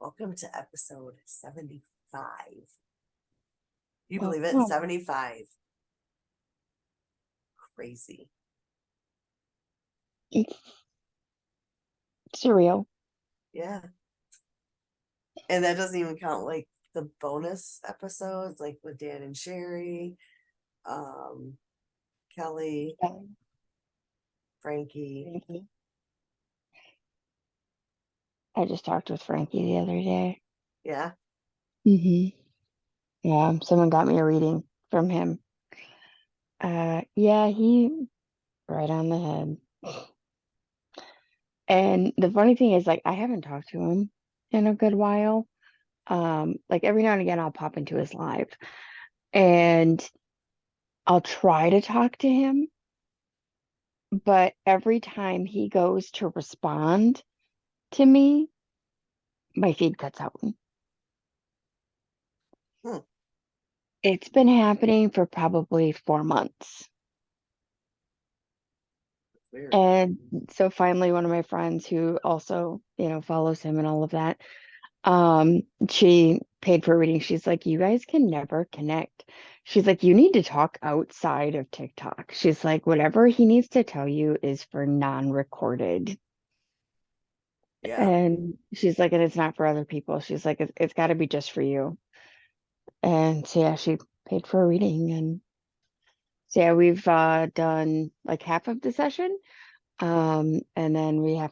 Welcome to episode 75. You believe it? Welcome. 75. Crazy. It's surreal. Yeah. And that doesn't even count like the bonus episodes, like with Dan and Sherry, um, Kelly, Um, Frankie. Frankie. I just talked with Frankie the other day. Yeah. hmm Yeah, someone got me a reading from him. Yeah, he right on the head. And the funny thing is, like, I haven't talked to him in a good while. Like every now and again, I'll pop into his live and I'll try to talk to him, but every time he goes to respond to me, my feed cuts out. Hmm. It's been happening for probably 4 months. Weird. And so finally, one of my friends who also, follows him and all of that, she paid for a reading. She's like, you guys can never connect. She's like, you need to talk outside of TikTok. She's like, whatever he needs to tell you is for non-recorded. Yeah. And she's like, and it's not for other people. She's like, it's got to be just for you. And so yeah, she paid for a reading. And so yeah, we've done like half of the session. And then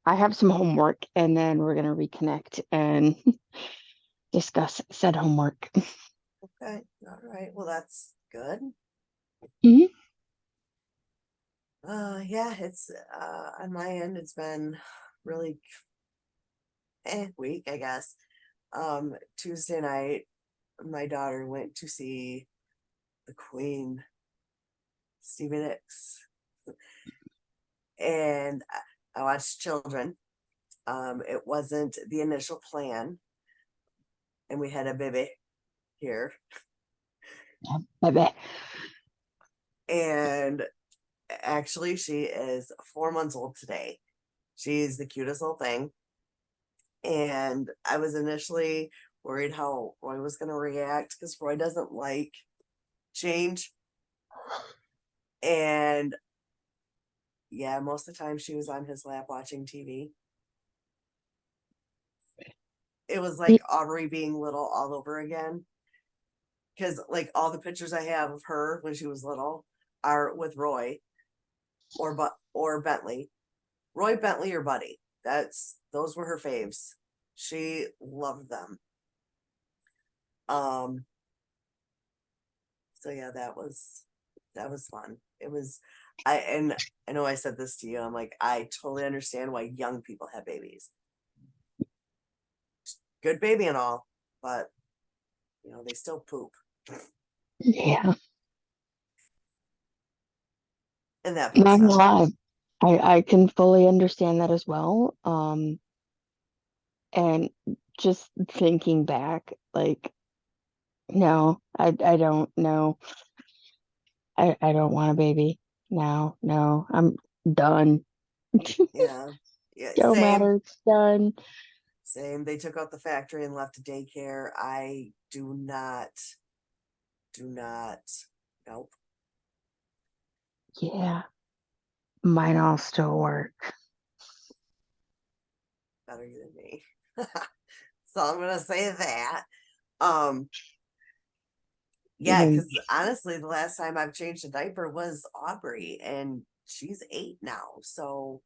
I have some homework and then we're gonna reconnect and discuss said homework. Okay. All right. Well, that's good. Mhm. Yeah, it's on my end, it's been really week, I guess. Tuesday night, my daughter went to see the Queen, Stevie Nicks, and I watched Children. It wasn't the initial plan, and we had a baby here, I bet. and actually, she is 4 months old today. She's the cutest little thing, and I was initially worried how Roy was going to react because Roy doesn't like change, and yeah, most of the time she was on his lap watching TV. It was like Aubrey being little all over again. Because like all the pictures I have of her when she was little are with Roy or Bentley. Roy, Bentley, or Buddy. Those were her faves. She loved them. Um so yeah, that was fun. It was and I know I said this to you. I'm like, I totally understand why young people have babies. Good baby and all, but they still poop. Yeah, And that being not gonna said, lie. I can fully understand that as well. And just thinking back, like, no, I don't know. I don't want a baby. No, I'm done. yeah. Yeah, Don't same. matter, it's done. Same. They took out the factory and left a daycare. I do not, nope, Yeah, mine all still work. better you than me. So I'm gonna say that. Um, yeah, Even because honestly, the last time I've changed a diaper was Aubrey, and she's 8 now. So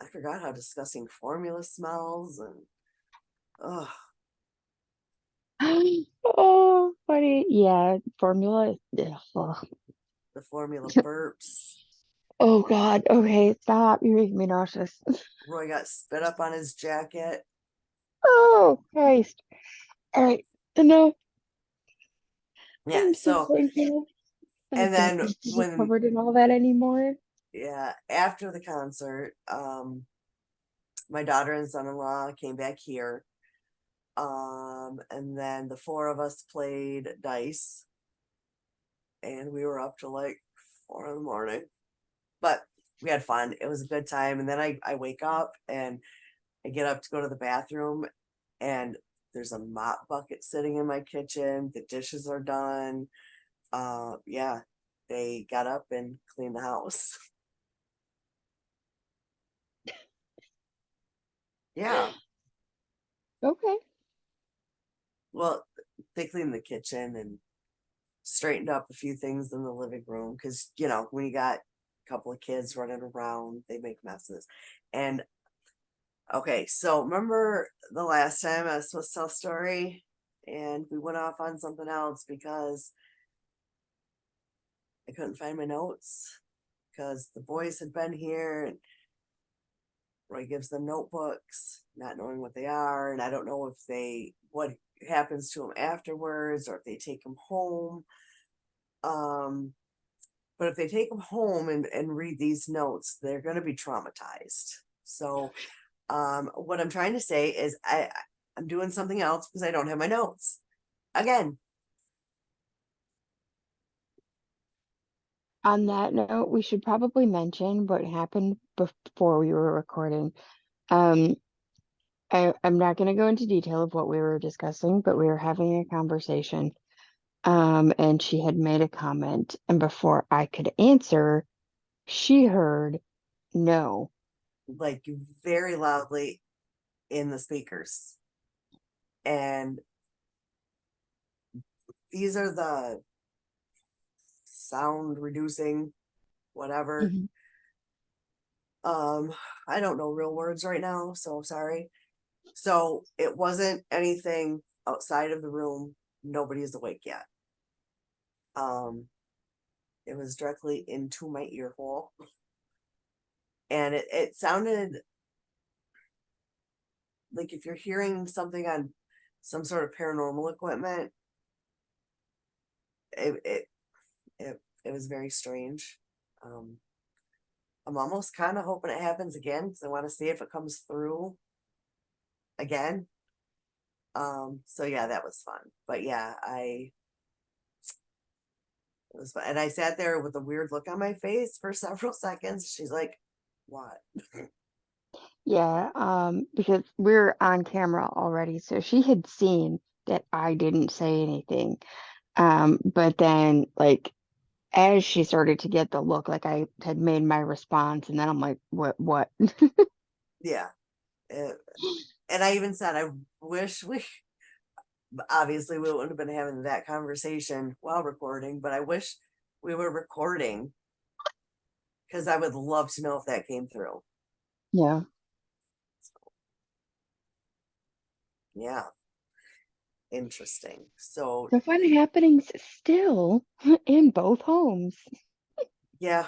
I forgot how disgusting formula smells, and oh, oh, funny. Yeah, formula. Ugh. the formula burps. Oh God. Okay, stop. You're making me nauseous. Roy got spit up on his jacket. Oh Christ. All right. No, Yeah. I'm so So thankful. I and don't then need to be when covered in all that anymore. yeah, after the concert, my daughter and son-in-law came back here. And then the four of us played dice, and we were up to like 4 in the morning. But we had fun. It was a good time. And then I wake up and I get up to go to the bathroom, and there's a mop bucket sitting in my kitchen. The dishes are done. Yeah, they got up and cleaned the house. Yeah. Okay. Well, they cleaned the kitchen and straightened up a few things in the living room because, when you got a couple of kids running around, they make messes. And okay, so remember the last time I was supposed to tell a story and we went off on something else because I couldn't find my notes because the boys had been here and Roy gives them notebooks, not knowing what they are, and I don't know what happens to them afterwards or if they take them home. Um, but if they take them home and read these notes, they're going to be traumatized. So, what I'm trying to say is I'm doing something else because I don't have my notes again. On that note, we should probably mention what happened before we were recording. Um, I'm not going to go into detail of what we were discussing, but we were having a conversation. And she had made a comment, and before I could answer, she heard no. Like very loudly in the speakers. And these are the sound reducing whatever. Mhm. Um, I don't know real words right now, so sorry. So it wasn't anything outside of the room. Nobody is awake yet. Um, it was directly into my ear hole. And it sounded like if you're hearing something on some sort of paranormal equipment, it it it was very strange. Um, I'm almost kind of hoping it happens again because I want to see if it comes through again. So yeah, that was fun. But yeah, it was fun. And I sat there with a weird look on my face for several seconds. She's like, "What?" Yeah, because we're on camera already, so she had seen that I didn't say anything. But then like as she started to get the look like I had made my response, and then I'm like, what? Yeah. It, and I even said, I wish obviously we wouldn't have been having that conversation while recording, but I wish we were recording because I would love to know if that came through. Yeah. Yeah, interesting. So So fun happenings still in both homes. yeah,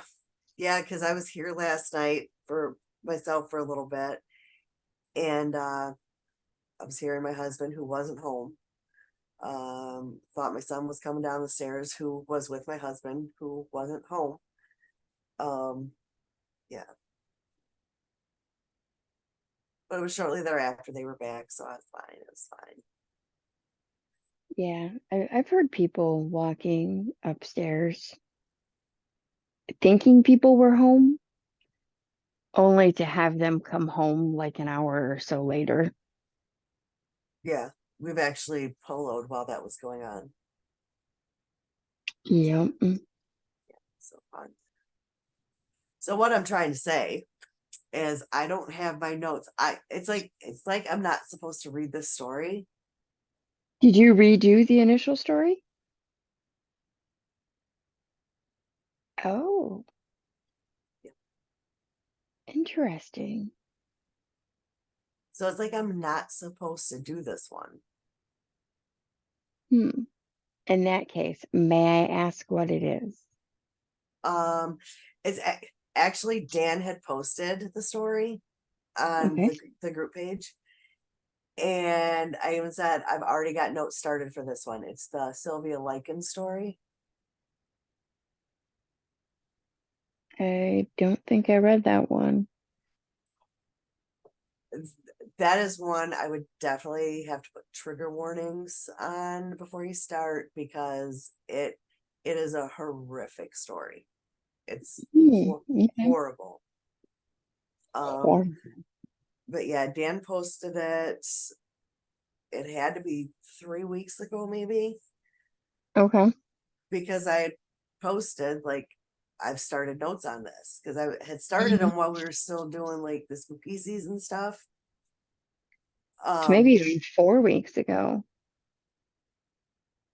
yeah, because I was here last night for myself for a little bit, and I was hearing my husband who wasn't home. Thought my son was coming down the stairs, who was with my husband who wasn't home. Um, yeah, but it was shortly thereafter they were back, so I was fine. It was fine. Yeah, I've heard people walking upstairs thinking people were home, only to have them come home like an hour or so later. Yeah, we've actually poloed while that was going on. Yeah. So fun. So what I'm trying to say is I don't have my notes. It's like I'm not supposed to read this story. Did you redo the initial story? Oh, interesting. So it's like I'm not supposed to do this one. Hmm. In that case, may I ask what it is? Um, it's actually Dan had posted the story on Okay. the group page, and I even said I've already got notes started for this one. It's the Sylvia Lycan story. I don't think I read that one. That is one I would definitely have to put trigger warnings on before you start because it is a horrific story. It's Hmm. Okay. horrible. Um, Horror. but yeah, Dan posted it. It had to be 3 weeks ago, maybe, Okay. because I had posted like I've started notes on this because I had started Mhm. them while we were still doing like the spooky season stuff. So maybe Um, even 4 weeks ago.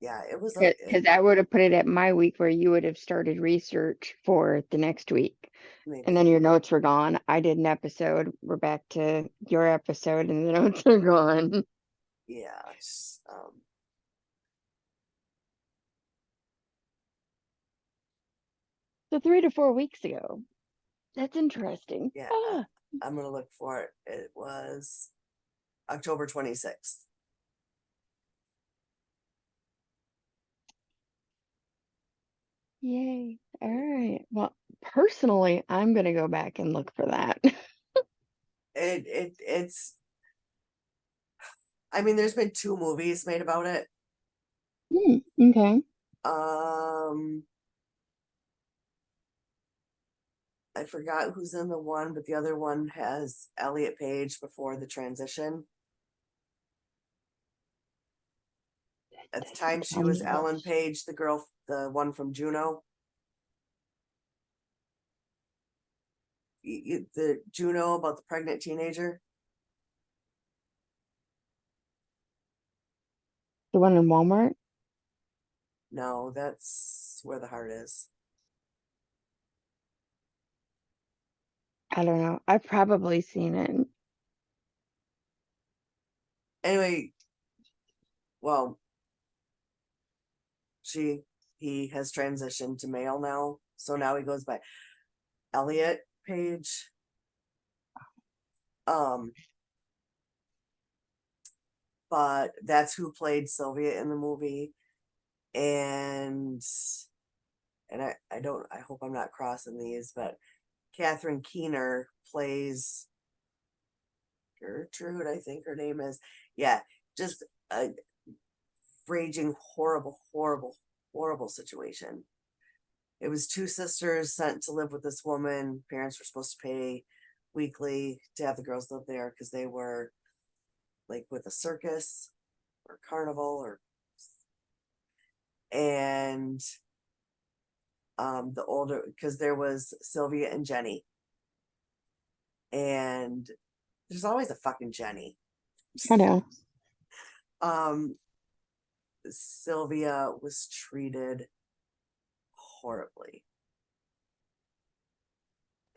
yeah, it was Because I would have put it at my week where you would have started research for the next week. And then maybe, your notes were gone. I did an episode. We're back to your episode and the notes are gone. yeah. So 3 to 4 weeks ago. That's interesting. Yeah, Ah, I'm gonna look for it. It was October 26th. yay. All right. Well, personally, I'm gonna go back and look for that. It's. I mean, there's been 2 movies made about it. Okay. Um, I forgot who's in the one, but the other one has Elliot Page before the transition. At the time, she was Ellen Page, the girl, the one from Juno. The Juno about the pregnant teenager. The one in Walmart? No, that's Where the Heart Is. I don't know. I've probably seen it. Anyway, well, he has transitioned to male now, so now he goes by Elliot Page. Um, but that's who played Sylvia in the movie, and I hope I'm not crossing these, but Catherine Keener plays Gertrude, I think her name is. Yeah, just a raging, horrible, horrible, horrible situation. It was 2 sisters sent to live with this woman. Parents were supposed to pay weekly to have the girls live there because they were like with a circus or carnival or and the older because there was Sylvia and Jenny. And there's always a fucking Jenny. I know. Um Sylvia was treated horribly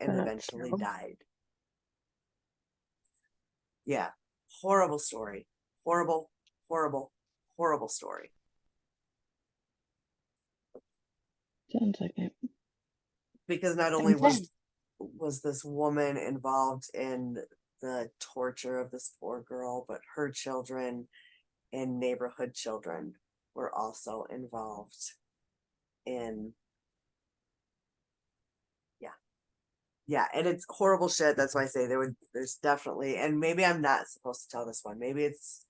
and That's eventually true. died. Yeah, horrible story. Horrible, horrible, horrible story. Sounds like it. Because not only And then, was this woman involved in the torture of this poor girl, but her children and neighborhood children were also involved in, yeah, yeah, and it's horrible shit. That's why I say there's definitely, and maybe I'm not supposed to tell this one. Maybe it's,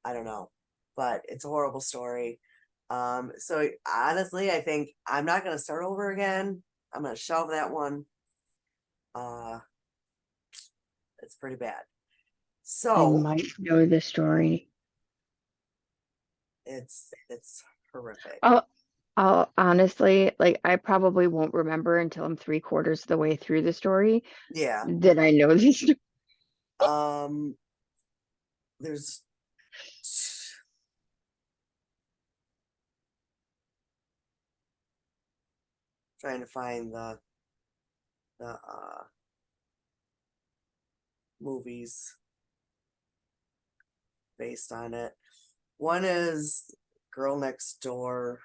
I don't know, but it's a horrible story. So honestly, I think I'm not gonna start over again. I'm gonna shelve that one. Uh, it's pretty bad. I So might know the story. it's horrific. I'll honestly, like, I probably won't remember until I'm 3/4 of the way through the story Yeah. that I know the story. Um, there's trying to find the movies based on it. One is Girl Next Door.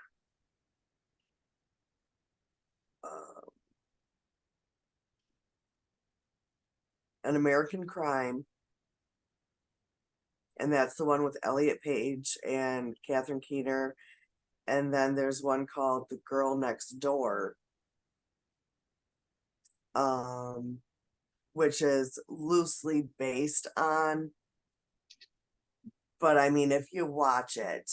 Uh, An American Crime, and that's the one with Elliot Page and Catherine Keener. And then there's one called The Girl Next Door, um, which is loosely based on. But I mean, if you watch it,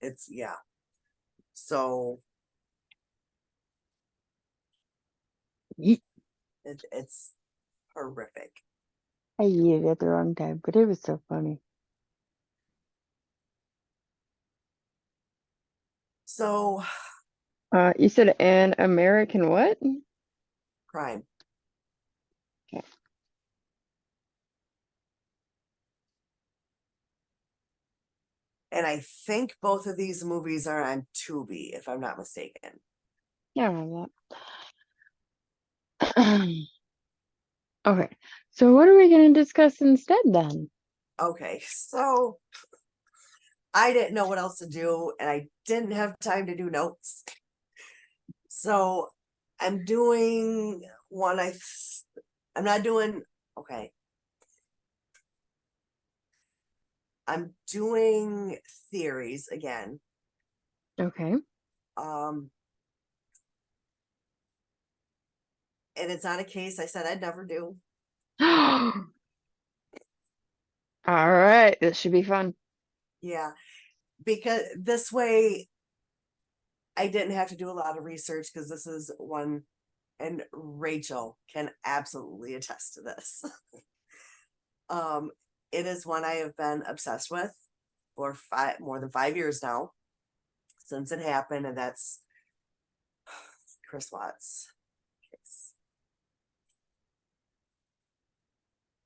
it's yeah. So It's horrific. I ate it at the wrong time, but it was so funny. So, You said an American what? crime. Okay. And I think both of these movies are on Tubi, if I'm not mistaken. Yeah, I remember that. Okay, so what are we going to discuss instead then? Okay, so I didn't know what else to do, and I didn't have time to do notes. So I'm doing one. I'm not doing. Okay, I'm doing theories again. Okay. Um, and it's on a case I said I'd never do. All right, this should be fun. Yeah, because this way I didn't have to do a lot of research because this is one, and Rachel can absolutely attest to this. um, it is one I have been obsessed with for more than 5 years now since it happened, and that's Chris Watts case.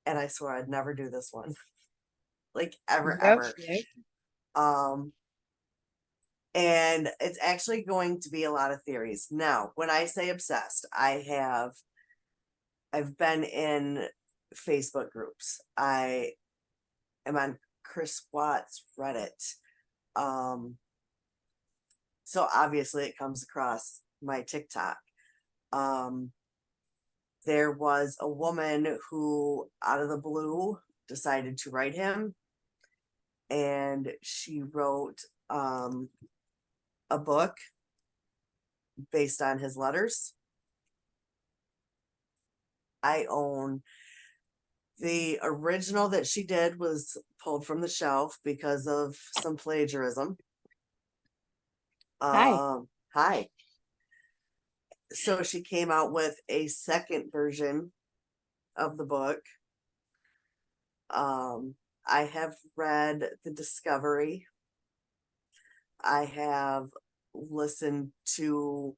And I swore I'd never do this one, like ever, Yep. ever. Yep. Um, and it's actually going to be a lot of theories. Now, when I say obsessed, I've been in Facebook groups. I am on Chris Watts Reddit. Um, so obviously it comes across my TikTok. Um, there was a woman who, out of the blue, decided to write him, and she wrote a book based on his letters. I own the original that she did, was pulled from the shelf because of some plagiarism. Hi. Hi. So she came out with a second version of the book. I have read The Discovery. I have listened to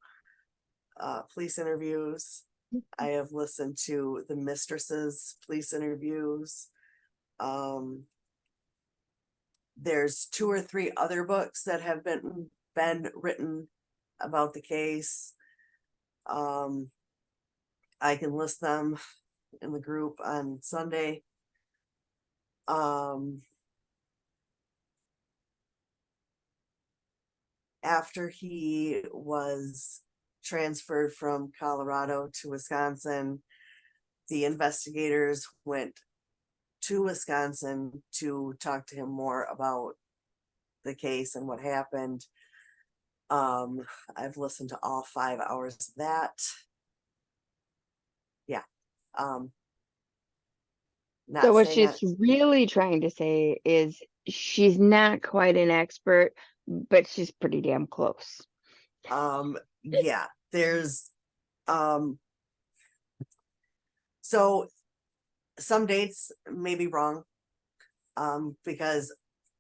police interviews. I have listened to the Mistresses police interviews. Um, there's 2 or 3 other books that have been written about the case. Um, I can list them in the group on Sunday. Um, after he was transferred from Colorado to Wisconsin, the investigators went to Wisconsin to talk to him more about the case and what happened. I've listened to all 5 hours of that. Yeah. Um, So not what saying she's really trying to say is she's not quite an expert, but she's pretty damn close. yeah, there's um so some dates may be wrong, because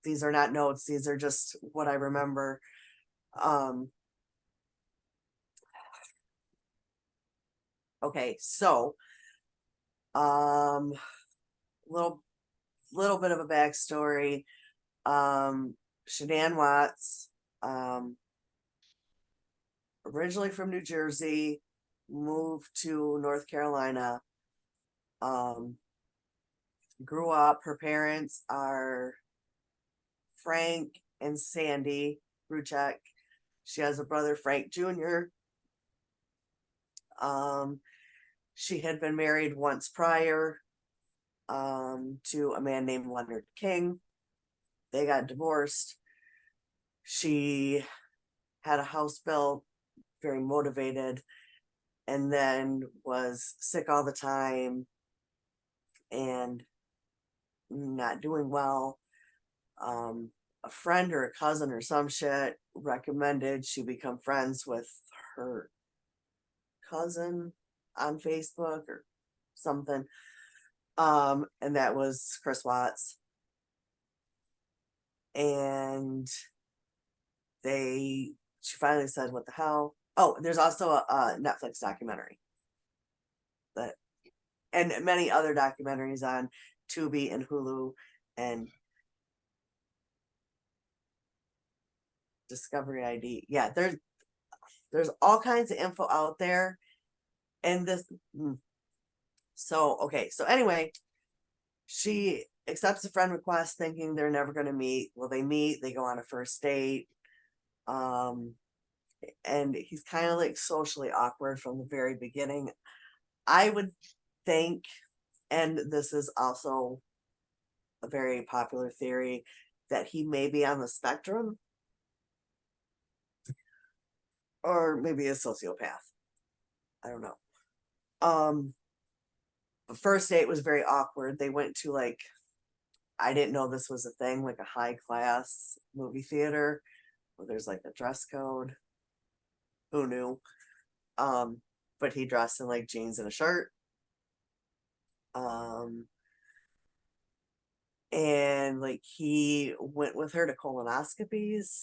these are not notes, these are just what I remember. Um, okay, so um little bit of a backstory. Shadan Watts, um, originally from New Jersey, moved to North Carolina. Um, grew up. Her parents are Frank and Sandy Ruchek. She has a brother, Frank Jr. Um, she had been married once prior, to a man named Leonard King. They got divorced. She had a house built, very motivated, and then was sick all the time and not doing well. Um, a friend or a cousin or some shit recommended she become friends with her cousin. on Facebook or something. And that was Chris Watts. And she finally said, what the hell? Oh, there's also a Netflix documentary that, and many other documentaries on Tubi and Hulu and Discovery ID. Yeah, there's all kinds of info out there. And this, so okay, so anyway, she accepts a friend request thinking they're never going to meet. Well, they meet, they go on a first date. And he's kind of like socially awkward from the very beginning. I would think, and this is also a very popular theory, that he may be on the spectrum or maybe a sociopath. I don't know. The first date was very awkward. They went to like, I didn't know this was a thing, like a high class movie theater where there's like a dress code. Who knew? But he dressed in like jeans and a shirt. And like he went with her to colonoscopies,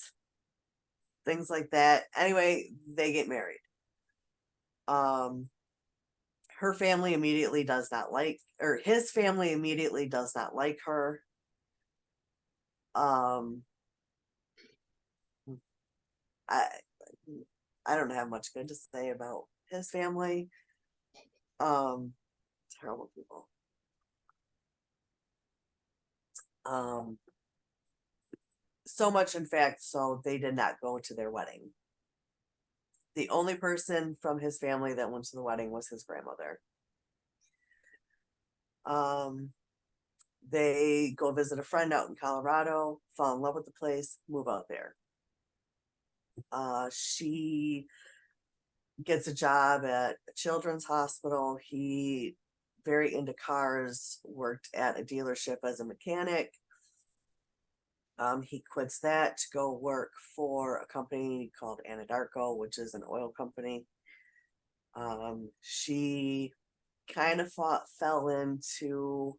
things like that. Anyway, they get married. Her family immediately does not like, or his family immediately does not like her. Um, I I don't have much good to say about his family. Terrible people. Um, so much, in fact, so they did not go to their wedding. The only person from his family that went to the wedding was his grandmother. Um, they go visit a friend out in Colorado, fall in love with the place, move out there. She gets a job at a children's hospital. He, very into cars, worked at a dealership as a mechanic. He quits that to go work for a company called Anadarko, which is an oil company. She kind of fell into,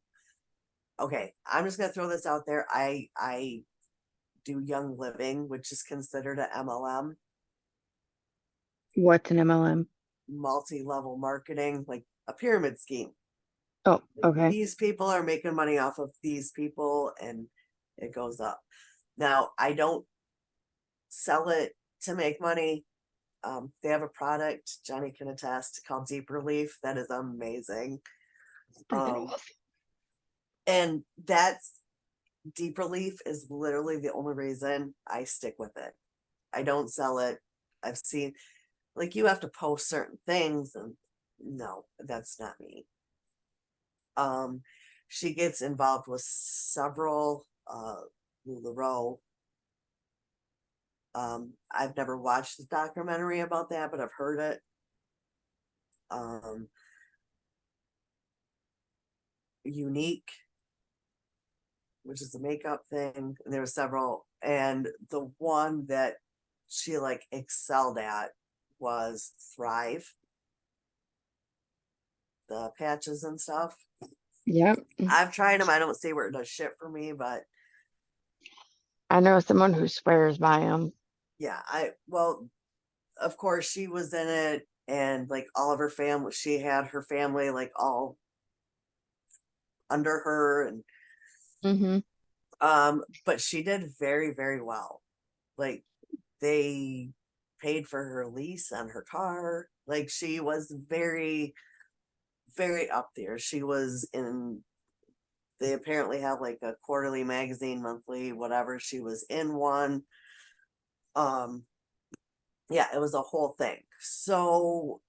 okay, I'm just gonna throw this out there. I do Young Living, which is considered a MLM, What's an MLM? multi-level marketing, like a pyramid scheme. Oh, okay. These people are making money off of these people and it goes up. Now, I don't sell it to make money. They have a product, Johnny can attest, called Deep Relief. That is amazing. And that's Deep Relief is literally the only reason I stick with it. I don't sell it. I've seen, like, you have to post certain things, and no, that's not me. She gets involved with several LuLaRoe. I've never watched the documentary about that, but I've heard it. Unique, which is a makeup thing. And there were several, and the one that she like excelled at was Thrive, the patches and stuff. Yep. I've tried them. I don't see where it does shit for me, but I know someone who swears by them. yeah, well, of course she was in it, and like all of her family, she had her family like all under her, and Mm-hmm. but she did very, very well. Like they paid for her lease on her car. Like she was very, very up there. She was in, they apparently have like a quarterly magazine, monthly, whatever. She was in one. Um, yeah, it was a whole thing. So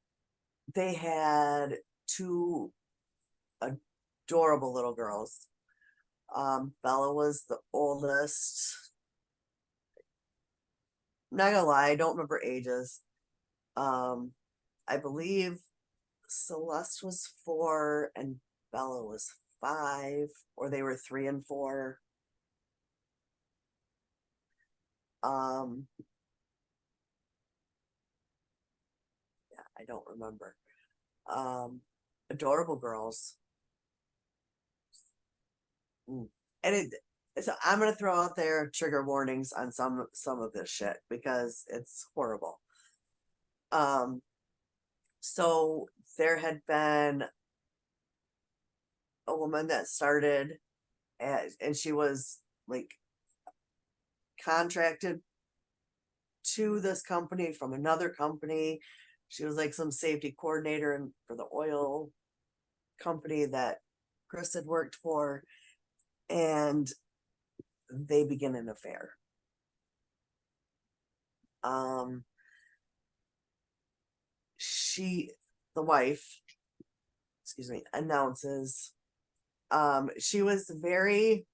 they had two adorable little girls. Bella was the oldest. I'm not gonna lie, I don't remember ages. Um, I believe Celeste was 4 and Bella was 5, or they were 3 and 4. Um, yeah, I don't remember. Adorable Girls. Mm. And so I'm gonna throw out there trigger warnings on some of this shit because it's horrible. So there had been a woman that started and she was like contracted to this company from another company. She was like some safety coordinator and for the oil company that Chris had worked for, and they begin an affair. She, the wife, excuse me, announces she was very,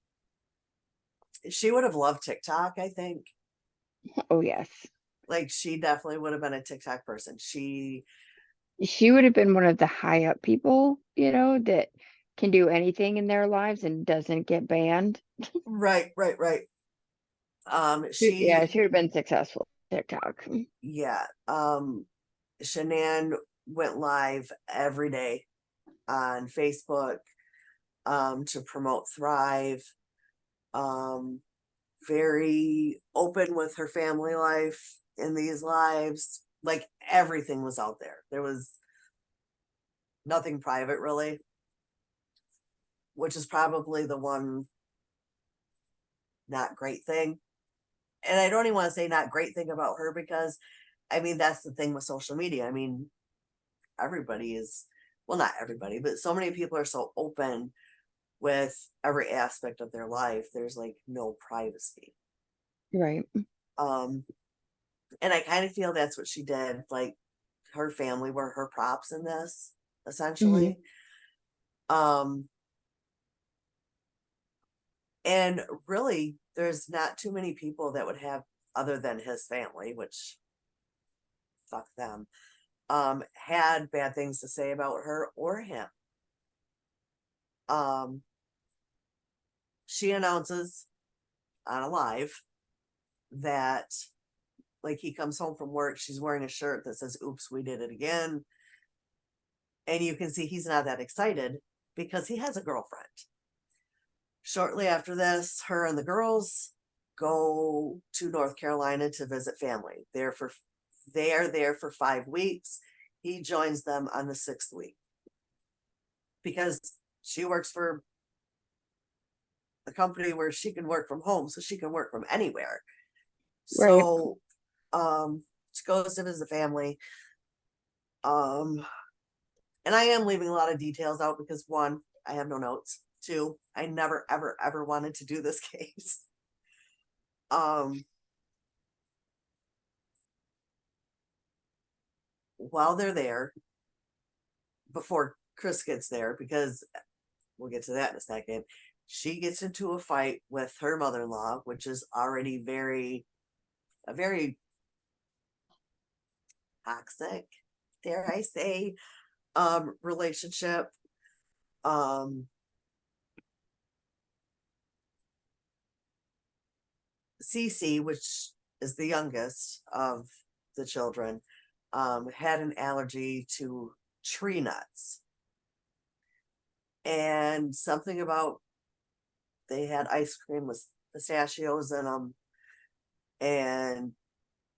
she would have loved TikTok, I think. Oh yes. Like she definitely would have been a TikTok person. She would have been one of the high up people, that can do anything in their lives and doesn't get banned. Right. Yeah, She she would have been successful with TikTok. yeah. Shanann went live every day on Facebook to promote Thrive. Um, very open with her family life in these lives. Like everything was out there. There was nothing private really, which is probably the one not great thing. And I don't even want to say not great thing about her because I mean that's the thing with social media. I mean, everybody is, well, not everybody, but so many people are so open with every aspect of their life. There's like no privacy. Right. Um and I kind of feel that's what she did. Like her family were her props in this, Hmm. essentially. Um, and really, there's not too many people that would have, other than his family, which fuck them, had bad things to say about her or him. Um, she announces on a live that, like, he comes home from work, she's wearing a shirt that says, "Oops, we did it again." And you can see he's not that excited because he has a girlfriend. Shortly after this, her and the girls go to North Carolina to visit family. They are there for 5 weeks. He joins them on the 6th week because she works for a company where she can work from home, so she can work from anywhere. Right. So she goes to visit family. Um and I am leaving a lot of details out because one, I have no notes. Two, I never ever wanted to do this case. Um while they're there, before Chris gets there, because we'll get to that in a second, she gets into a fight with her mother-in-law, which is already a very toxic, dare I say, relationship. Um, Cece, which is the youngest of the children, had an allergy to tree nuts. And something about they had ice cream with pistachios in them. And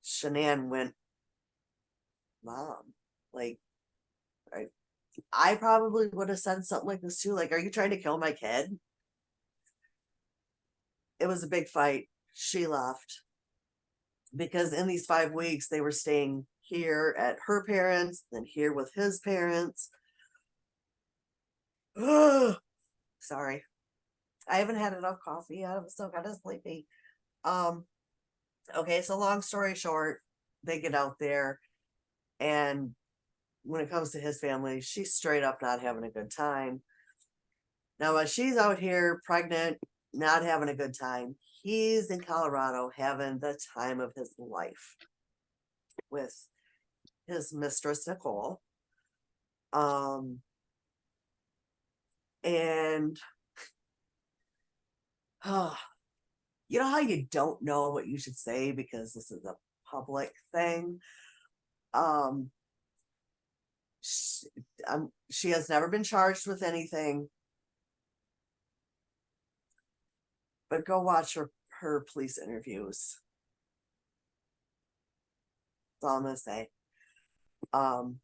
Shanann went, "Mom, like, I probably would have said something like this too. Like, are you trying to kill my kid?" It was a big fight. She left because in these 5 weeks, they were staying here at her parents, then here with his parents. Sorry. I haven't had enough coffee. I'm still kind of sleepy. Um, okay, so long story short, they get out there, and when it comes to his family, she's straight up not having a good time. Now, while she's out here pregnant, not having a good time, he's in Colorado having the time of his life with his mistress, Nicole. Um, and you know how you don't know what you should say because this is a public thing? Um, she has never been charged with anything. But go watch her police interviews. That's all I'm gonna say. Um,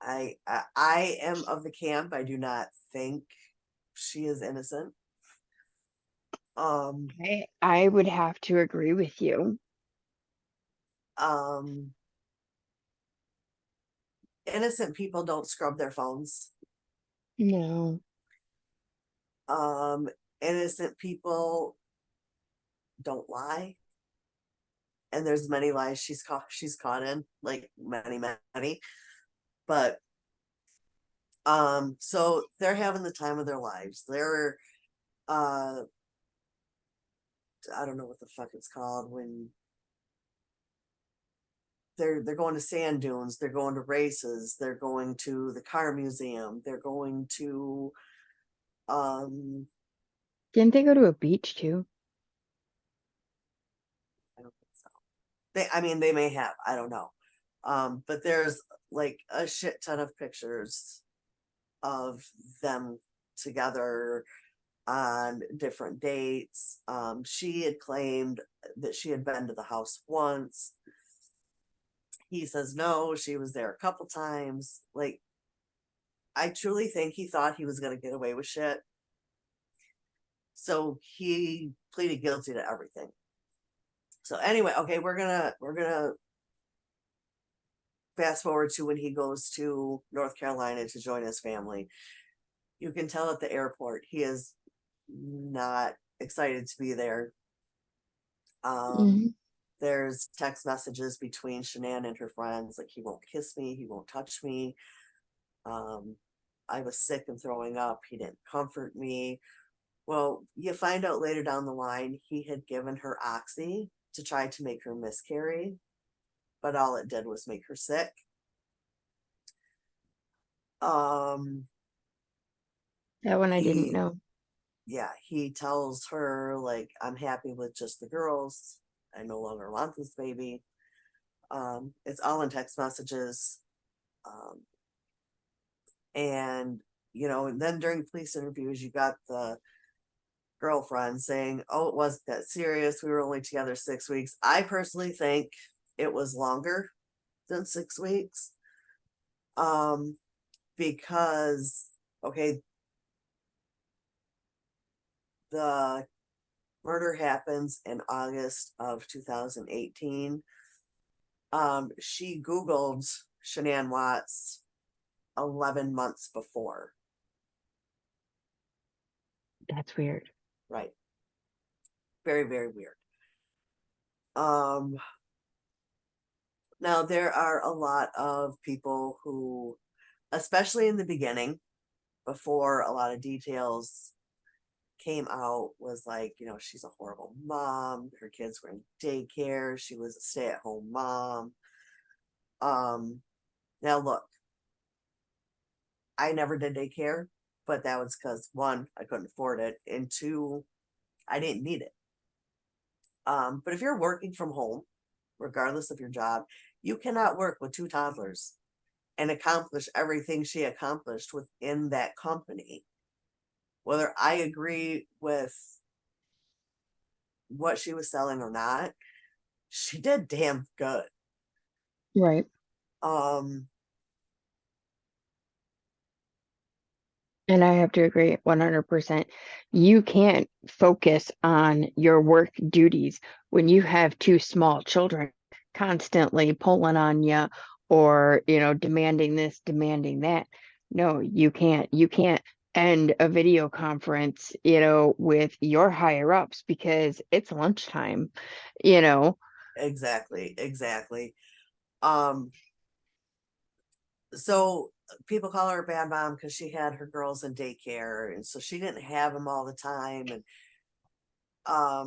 I am of the camp. I do not think she is innocent. Um, I would have to agree with you. um, innocent people don't scrub their phones. No. Um, innocent people don't lie. And there's many lies she's caught in, like many. But so they're having the time of their lives. They're I don't know what the fuck it's called when they're going to sand dunes, they're going to races, they're going to the car museum, they're going to um Didn't they go to a beach too? I don't think so. They may have, I don't know. But there's like a shit ton of pictures of them together on different dates. She had claimed that she had been to the house once. He says no, she was there a couple times. Like, I truly think he thought he was going to get away with shit. So he pleaded guilty to everything. So anyway, okay, we're gonna fast forward to when he goes to North Carolina to join his family. You can tell at the airport he is not excited to be there. Mhm. There's text messages between Shanann and her friends, like, he won't kiss me, he won't touch me. I was sick and throwing up, he didn't comfort me. Well, you find out later down the line he had given her oxy to try to make her miscarry, but all it did was make her sick. Um, That one I didn't he, know. yeah, he tells her, like, I'm happy with just the girls. I no longer want this baby. It's all in text messages. Um, and, and then during police interviews, you got the girlfriend saying, oh, it wasn't that serious. We were only together 6 weeks. I personally think it was longer than 6 weeks. Because, okay, the murder happens in August of 2018. She Googled Shanann Watts 11 months before. That's weird. Right. Very, very weird. Um, Now there are a lot of people who, especially in the beginning, before a lot of details came out, was like, she's a horrible mom. Her kids were in daycare. She was a stay-at-home mom. Now look, I never did daycare, but that was because, one, I couldn't afford it, and two, I didn't need it. But if you're working from home, regardless of your job, you cannot work with two toddlers and accomplish everything she accomplished within that company. Whether I agree with what she was selling or not, she did damn good. Right. Um, And I have to agree 100%. You can't focus on your work duties when you have two small children constantly pulling on you or, demanding this, demanding that. No, you can't. You can't end a video conference, with your higher ups because it's lunchtime, you know. exactly. Um, so people call her a bad mom because she had her girls in daycare, and so she didn't have them all the time. And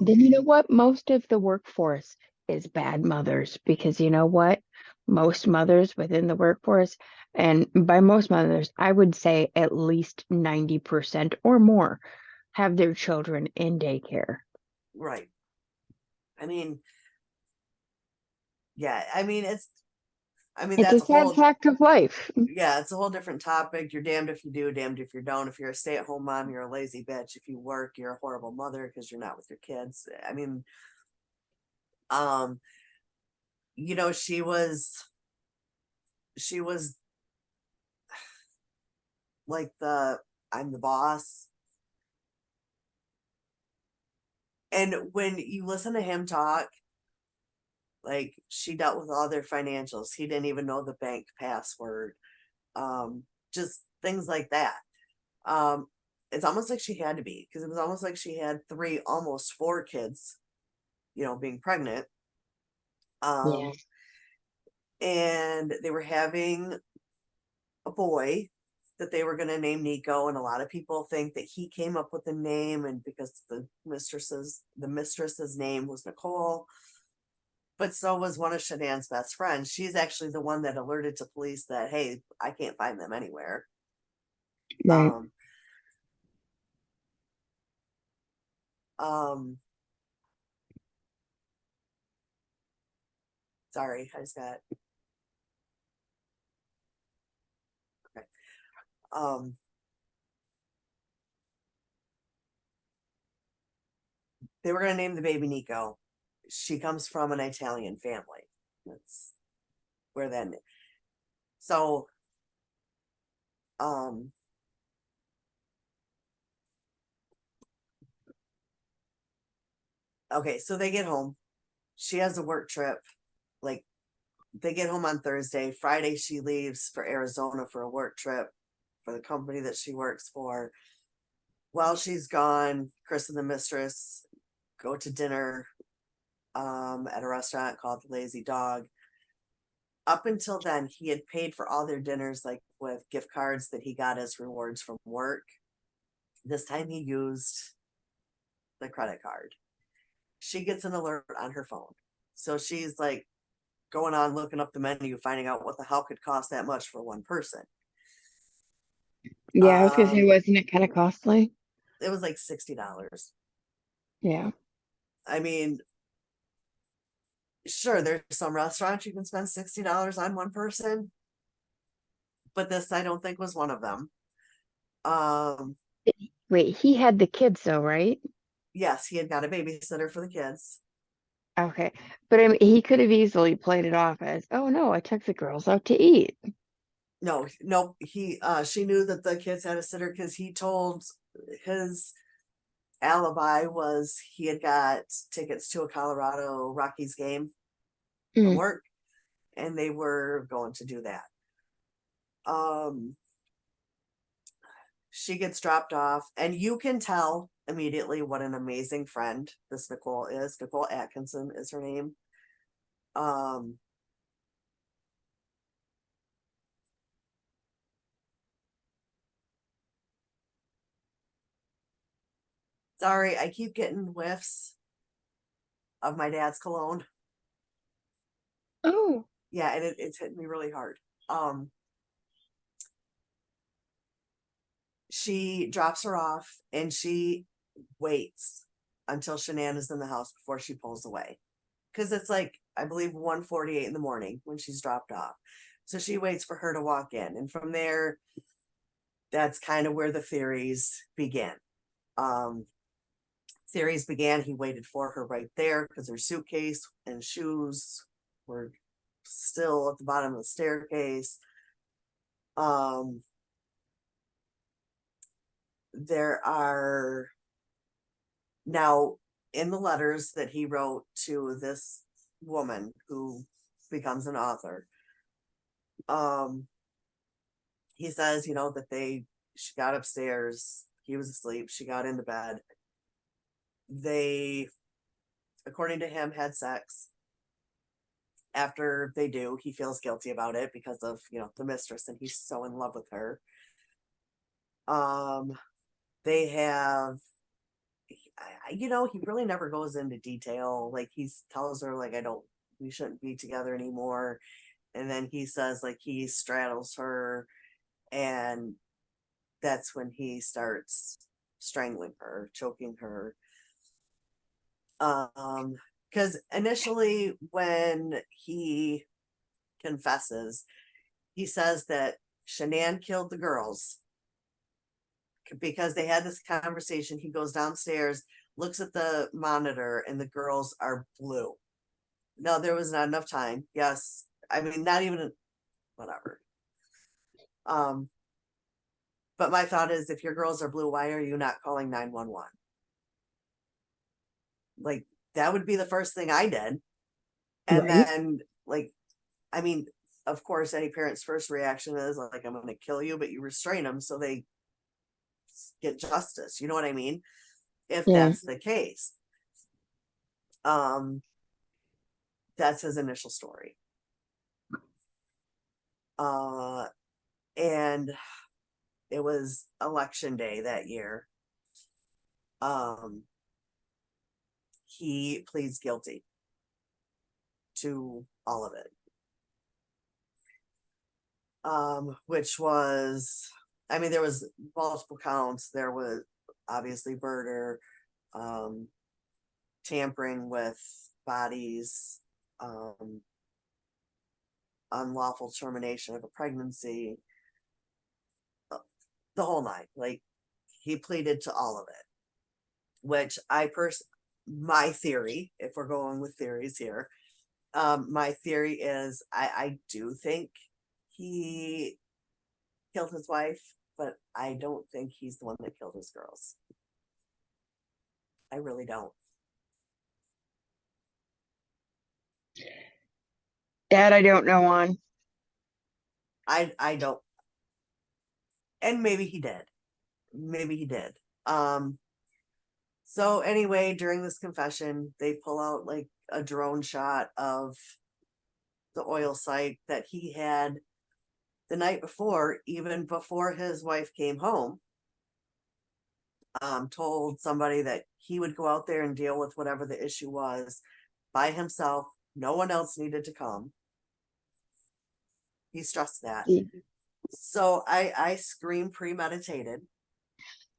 Then you know what? Most of the workforce is bad mothers because you know what? Most mothers within the workforce, and by most mothers, I would say at least 90% or more have their children in daycare. right. I mean, yeah, I mean, I mean, It's a that's a sad whole, fact of life. yeah, it's a whole different topic. You're damned if you do, damned if you don't. If you're a stay-at-home mom, you're a lazy bitch. If you work, you're a horrible mother because you're not with your kids. I mean, um, she was like I'm the boss. And when you listen to him talk, like she dealt with all their financials. He didn't even know the bank password. Um, just things like that. Um, it's almost like she had to be, because it was almost like she had three, almost four kids, being pregnant. Yeah. Um, and they were having a boy that they were going to name Nico, and a lot of people think that he came up with the name, and because the mistress's name was Nicole, but so was one of Shanann's best friends. She's actually the one that alerted to police that, hey, I can't find them anywhere. Right. Um, um, sorry, I just got okay. Um, they were gonna name the baby Nico. She comes from an Italian family. That's where then. So, um, okay, so they get home. She has a work trip. Like they get home on Thursday. Friday, she leaves for Arizona for a work trip for the company that she works for. While she's gone, Chris and the mistress go to dinner at a restaurant called the Lazy Dog. Up until then, he had paid for all their dinners, like with gift cards that he got as rewards from work. This time he used the credit card. She gets an alert on her phone. So she's like going on looking up the menu, finding out what the hell could cost that much for one person. Yeah, I was gonna say, wasn't it kind of costly? It was like $60. Yeah. I mean, sure, there's some restaurants you can spend $60 on one person, but this I don't think was one of them. Um, Wait, he had the kids though, right? yes, he had got a babysitter for the kids. Okay. But I mean, he could have easily played it off as, oh no, I took the girls out to eat. No, no, she knew that the kids had a sitter because he told his alibi was he had got tickets to a Colorado Rockies game from Mm. work, and they were going to do that. Um, she gets dropped off, and you can tell immediately what an amazing friend this Nicole is. Nicole Atkinson is her name. Um, sorry, I keep getting whiffs of my dad's cologne. Oh, Yeah, and it's hitting me really hard. Um, she drops her off and she waits until Shanann is in the house before she pulls away. Because it's like, I believe 1:48 in the morning when she's dropped off. So she waits for her to walk in. And from there, that's kind of where the theories begin. Um, theories began, he waited for her right there because her suitcase and shoes were still at the bottom of the staircase. Um, there are now in the letters that he wrote to this woman who becomes an author. Um, he says, that she got upstairs, he was asleep, she got into bed. They, according to him, had sex. After they do, he feels guilty about it because of, the mistress, and he's so in love with her. Um, they have, he really never goes into detail. Like he tells her, like, we shouldn't be together anymore. And then he says, like, he straddles her, and that's when he starts strangling her, choking her. Because initially, when he confesses. He says that Shanann killed the girls because they had this conversation. He goes downstairs, looks at the monitor, and the girls are blue. No, there was not enough time. Yes. I mean, not even whatever. But my thought is, if your girls are blue, why are you not calling 911? Like, that would be the first thing I did. And Right. then, like, I mean, of course, any parent's first reaction is like, I'm going to kill you, but you restrain them so they get justice. You know what I mean? If Yeah. that's the case. Um, that's his initial story. And it was election day that year. He pleads guilty to all of it. Which was, I mean, there was multiple counts. There was obviously murder, tampering with bodies, unlawful termination of a pregnancy, the whole nine. Like, he pleaded to all of it, which my theory, if we're going with theories here, my theory is I do think he killed his wife, but I don't think he's the one that killed his girls. I really don't. That I don't know on. I don't. And maybe he did. Maybe he did. So anyway, during this confession, they pull out like a drone shot of the oil site that he had the night before, even before his wife came home. Told somebody that he would go out there and deal with whatever the issue was by himself. No one else needed to come. He stressed that. So I scream premeditated.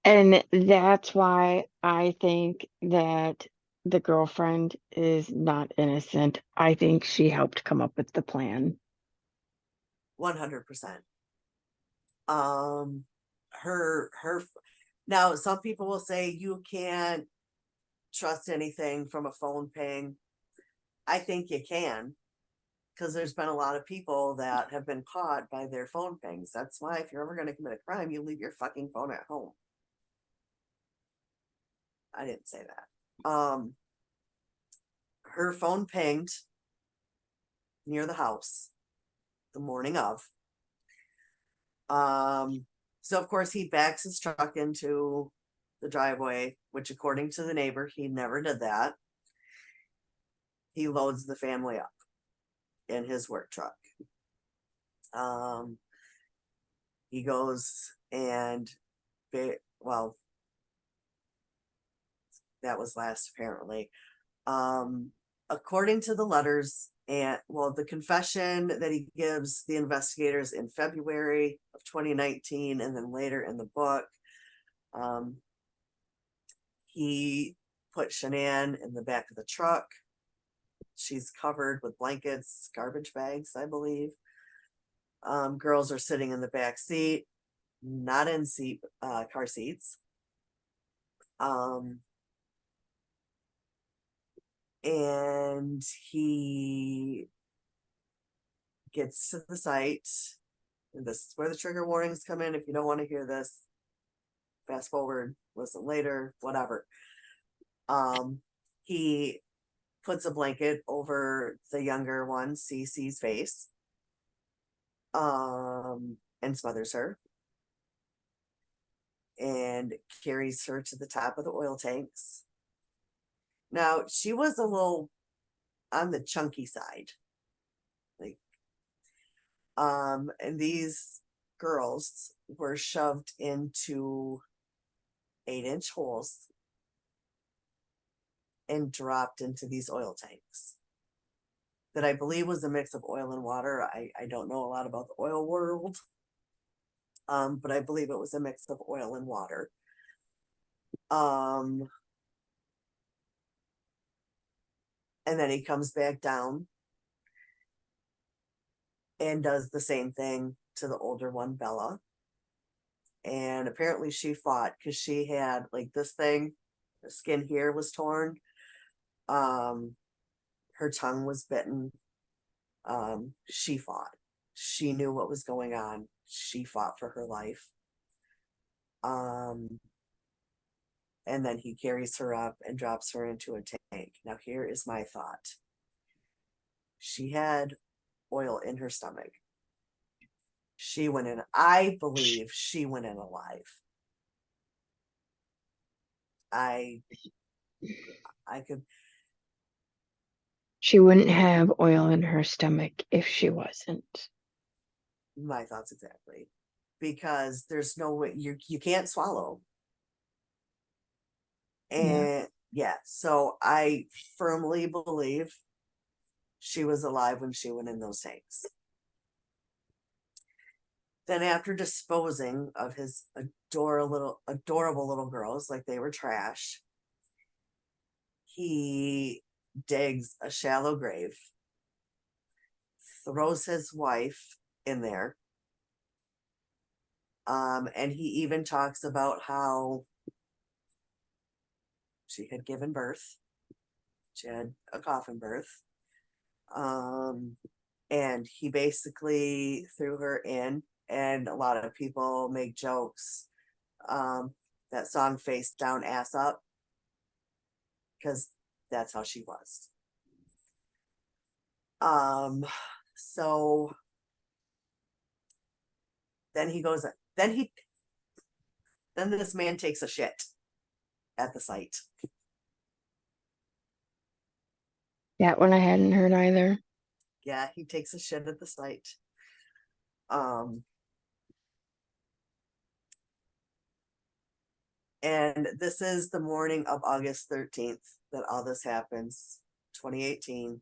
And that's why I think that the girlfriend is not innocent. I think she helped come up with the plan. 100%. Her now some people will say you can't trust anything from a phone ping. I think you can, because there's been a lot of people that have been caught by their phone pings. That's why if you're ever going to commit a crime, you leave your fucking phone at home. I didn't say that. Her phone pinged near the house the morning of. So of course he backs his truck into the driveway, which according to the neighbor, he never did that. He loads the family up in his work truck. He goes and well, that was last apparently. According to the letters and the confession that he gives the investigators in February of 2019, and then later in the book, he put Shanann in the back of the truck. She's covered with blankets, garbage bags, I believe. Girls are sitting in the back seat, not in car seats. And he gets to the site. And this is where the trigger warnings come in. If you don't want to hear this, fast forward, listen later, whatever. He puts a blanket over the younger one, Cece's face, and smothers her and carries her to the top of the oil tanks. Now, she was a little on the chunky side. Like, and these girls were shoved into 8-inch holes and dropped into these oil tanks that I believe was a mix of oil and water. I don't know a lot about the oil world, but I believe it was a mix of oil and water. And then he comes back down and does the same thing to the older one, Bella. And apparently she fought because she had like this thing, the skin here was torn. Um, her tongue was bitten. She fought. She knew what was going on. She fought for her life. Um, and then he carries her up and drops her into a tank. Now, here is my thought. She had oil in her stomach. She went in, I believe she went in alive. I could, She wouldn't have oil in her stomach if she wasn't. my thoughts exactly. Because there's no way you can't swallow. And yeah, so I firmly believe she was alive when she went in those tanks. Then after disposing of his adorable little girls like they were trash, he digs a shallow grave, throws his wife in there. And he even talks about how she had given birth. She had a coffin birth. And he basically threw her in, and a lot of people make jokes. That song Face Down Ass Up, because that's how she was. So then he goes, then this man takes a shit at the site. That one I hadn't heard either. Yeah, he takes a shit at the site. And this is the morning of August 13th that all this happens, 2018.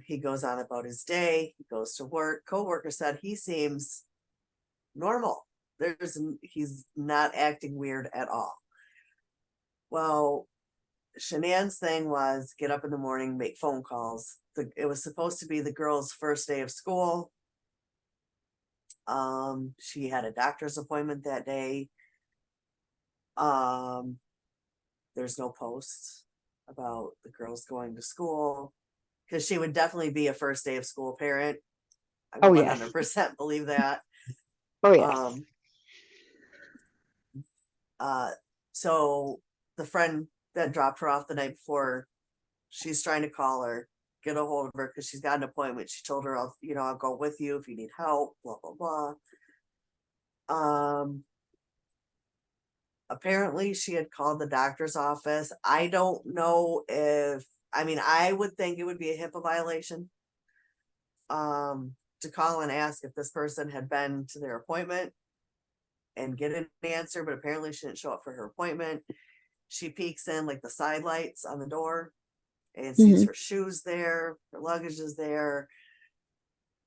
He goes on about his day. He goes to work. Coworker said he seems normal. He's not acting weird at all. Well, Shanann's thing was get up in the morning, make phone calls. It was supposed to be the girl's first day of school. She had a doctor's appointment that day. There's no posts about the girls going to school, because she would definitely be a first day of school parent. I Oh, yes. 100% believe that. Oh, yes. So the friend that dropped her off the night before, she's trying to call her, get a hold of her because she's got an appointment. She told her, I'll go with you if you need help, blah, blah, blah. Apparently she had called the doctor's office. I don't know I would think it would be a HIPAA violation. To call and ask if this person had been to their appointment and get an answer, but apparently she didn't show up for her appointment. She peeks in like the side lights on the door and sees her shoes there, her luggage is there.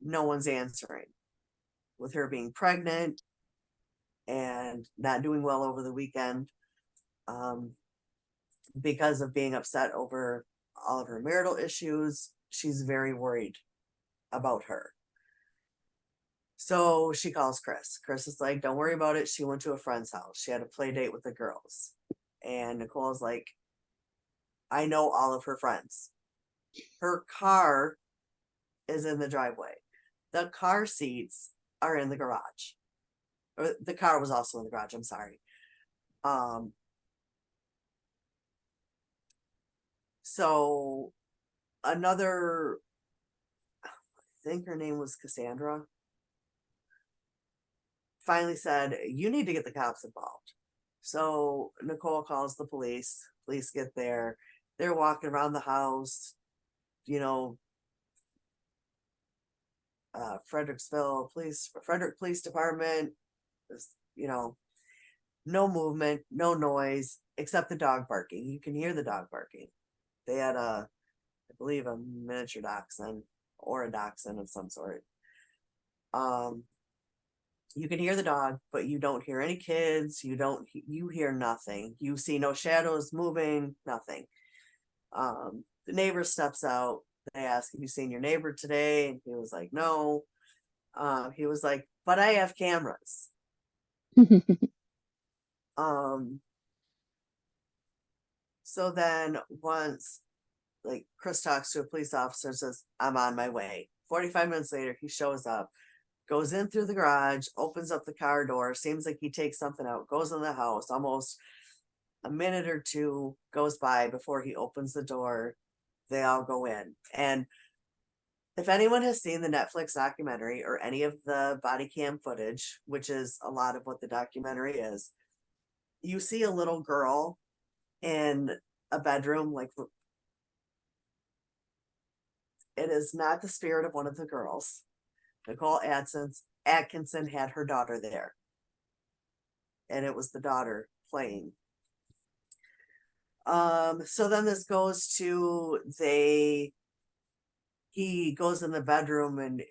No one's answering. With her being pregnant and not doing well over the weekend, because of being upset over all of her marital issues, she's very worried about her. So she calls Chris. Chris is like, don't worry about it. She went to a friend's house. She had a play date with the girls. And Nicole's like, I know all of her friends. Her car is in the driveway. The car seats are in the garage. Or the car was also in the garage, I'm sorry. So another, I think her name was Cassandra, finally said, you need to get the cops involved. So Nicole calls the police. Police get there. They're walking around the house, Frederick Police Department, no movement, no noise, except the dog barking. You can hear the dog barking. They had I believe a miniature dachshund or a dachshund of some sort. You can hear the dog, but you don't hear any kids. You hear nothing. You see no shadows moving, nothing. The neighbor steps out. asked, have you seen your neighbor today? And he was like, no. He was like, but I have cameras. Um, so then once like Chris talks to a police officer, says, I'm on my way. 45 minutes later, he shows up, goes in through the garage, opens up the car door, seems like he takes something out, goes in the house. Almost a minute or two goes by before he opens the door. They all go in. And if anyone has seen the Netflix documentary or any of the body cam footage, which is a lot of what the documentary is, you see a little girl in a bedroom. Like, it is not the spirit of one of the girls. Nicole Atkinson had her daughter there, and it was the daughter playing. So then this goes to he goes in the bedroom and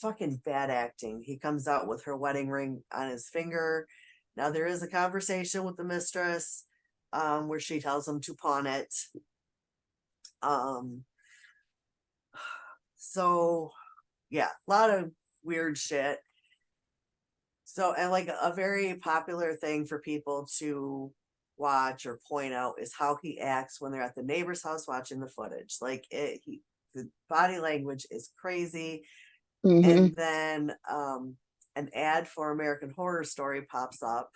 fucking bad acting. He comes out with her wedding ring on his finger. Now there is a conversation with the mistress, where she tells him to pawn it. Um, so yeah, a lot of weird shit. So, and like a very popular thing for people to watch or point out is how he acts when they're at the neighbor's house watching the footage. Like the body language is crazy. Hmm. And then an ad for American Horror Story pops up,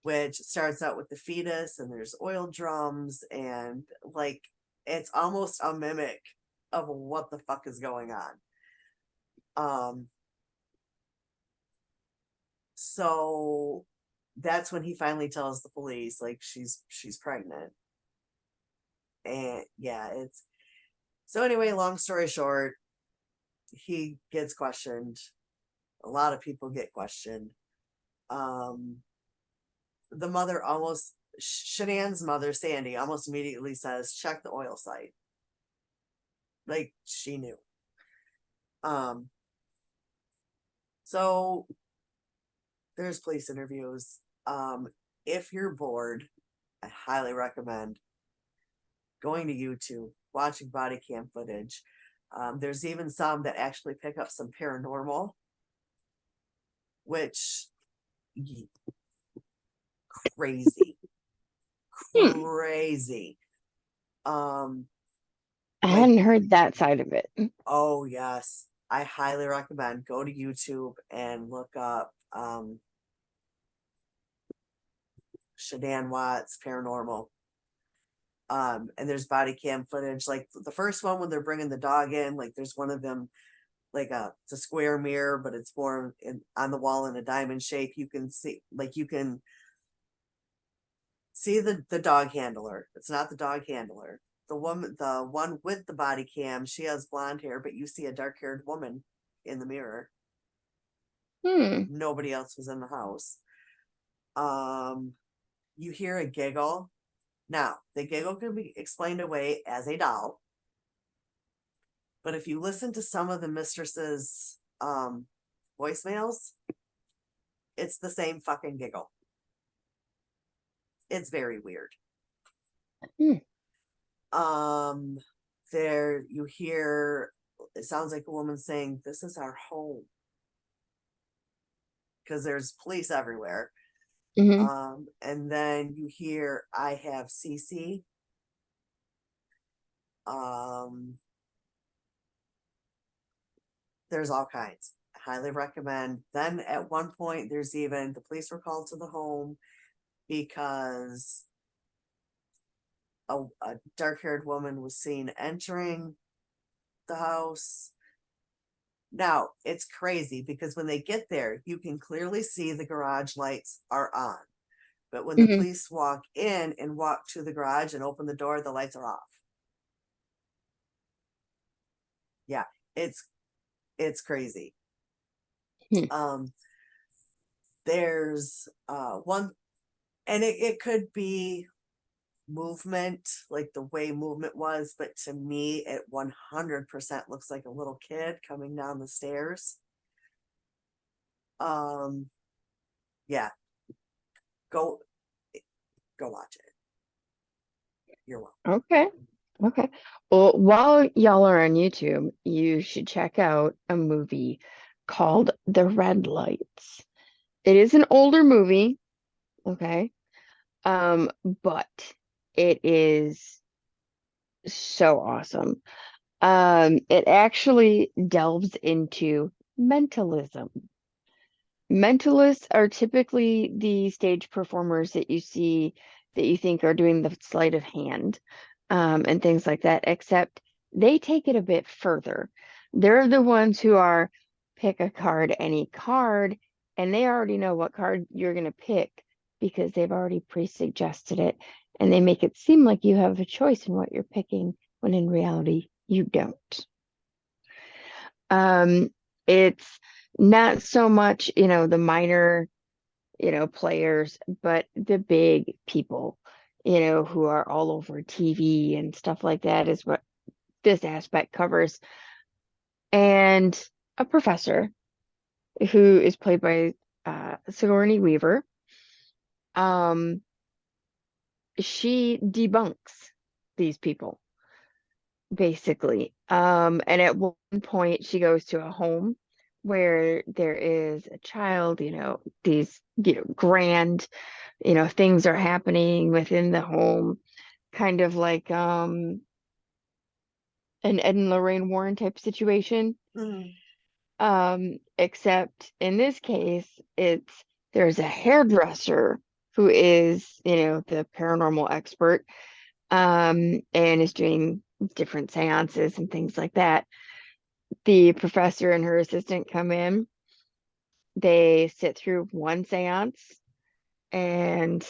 which starts out with the fetus and there's oil drums and like it's almost a mimic of what the fuck is going on. Um, so that's when he finally tells the police like she's pregnant. And yeah, it's so anyway, long story short, he gets questioned. A lot of people get questioned. Um, the mother almost Shanann's mother, Sandy, almost immediately says, check the oil site. Like she knew. Um, so there's police interviews. If you're bored, I highly recommend going to YouTube, watching body cam footage. There's even some that actually pick up some paranormal, which crazy, Hmm. crazy. Um, I like, hadn't heard that side of it. oh yes, I highly recommend go to YouTube and look up Shanann Watts paranormal. And there's body cam footage. Like the first one when they're bringing the dog in, like there's one of them like it's a square mirror, but it's more on the wall in a diamond shape. You can see the dog handler. It's not the dog handler. The one with the body cam, she has blonde hair, but you see a dark haired woman in the mirror. Hmm. Nobody else was in the house. Um, you hear a giggle. Now, the giggle can be explained away as a doll, but if you listen to some of the mistress's voicemails, it's the same fucking giggle. It's very weird. Hmm. Um, there you hear it sounds like a woman saying, "This is our home," because there's police everywhere. Hmm. And then you hear, "I have CC." Um, there's all kinds. I highly recommend. Then at one point, there's even the police were called to the home because a dark haired woman was seen entering the house. Now, it's crazy because when they get there, you can clearly see the garage lights are on. But when the Hmm. police walk in and walk to the garage and open the door, the lights are off. Yeah, it's it's crazy. Hmm. Um, there's one, and it could be movement, like the way movement was, but to me, it 100% looks like a little kid coming down the stairs. Um, yeah, go go watch it. You're welcome. Okay. Okay. Well, while y'all are on YouTube, you should check out a movie called The Red Lights. It is an older movie, okay? But it is so awesome. It actually delves into mentalism. Mentalists are typically the stage performers that you see that you think are doing the sleight of hand, and things like that, except they take it a bit further. They're the ones who are pick a card, any card, and they already know what card you're going to pick because they've already pre-suggested it, and they make it seem like you have a choice in what you're picking when in reality you don't. Um, it's not so much, the minor, players, but the big people, who are all over TV and stuff like that is what this aspect covers. And a professor who is played by Sigourney Weaver, um, she debunks these people basically. And at one point, she goes to a home where there is a child, these, grand, things are happening within the home, kind of like an Ed and Lorraine Warren type situation. Mhm. Except in this case, there's a hairdresser who is, the paranormal expert, and is doing different seances and things like that. The professor and her assistant come in, they sit through one seance and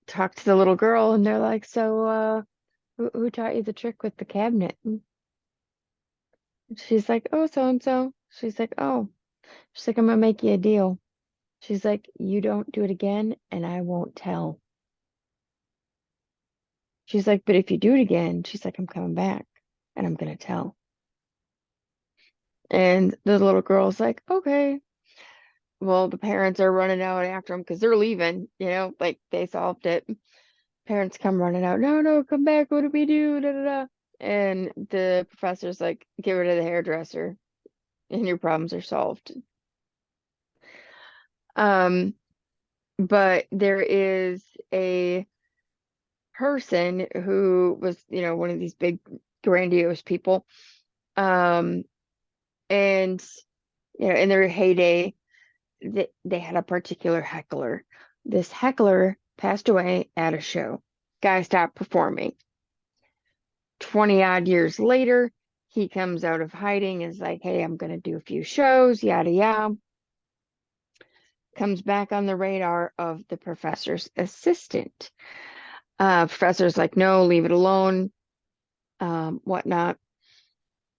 talk to the little girl, and they're like, so who taught you the trick with the cabinet? And she's like, oh, so and so. She's like, oh. She's like, I'm gonna make you a deal. She's like, you don't do it again and I won't tell. She's like, but if you do it again, she's like, I'm coming back and I'm gonna tell. And the little girl's like, okay. Well, the parents are running out after them because they're leaving, like they solved it. Parents come running out, no, no, come back, what do we do? Da, da, da. And the professor's like, get rid of the hairdresser and your problems are solved. Um, but there is a person who was, one of these big grandiose people. Um, and in their heyday, they had a particular heckler. This heckler passed away at a show. Guy stopped performing. 20 odd years later, he comes out of hiding, is like, hey, I'm going to do a few shows, yada, yada. Comes back on the radar of the professor's assistant. Professor's like, no, leave it alone, whatnot.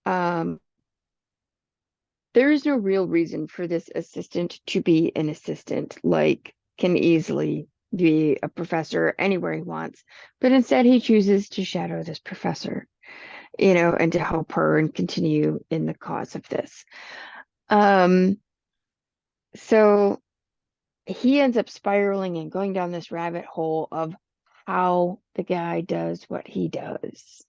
Um, there is no real reason for this assistant to be an assistant, like, can easily be a professor anywhere he wants. But instead, he chooses to shadow this professor, and to help her and continue in the cause of this. Um, so he ends up spiraling and going down this rabbit hole of how the guy does what he does.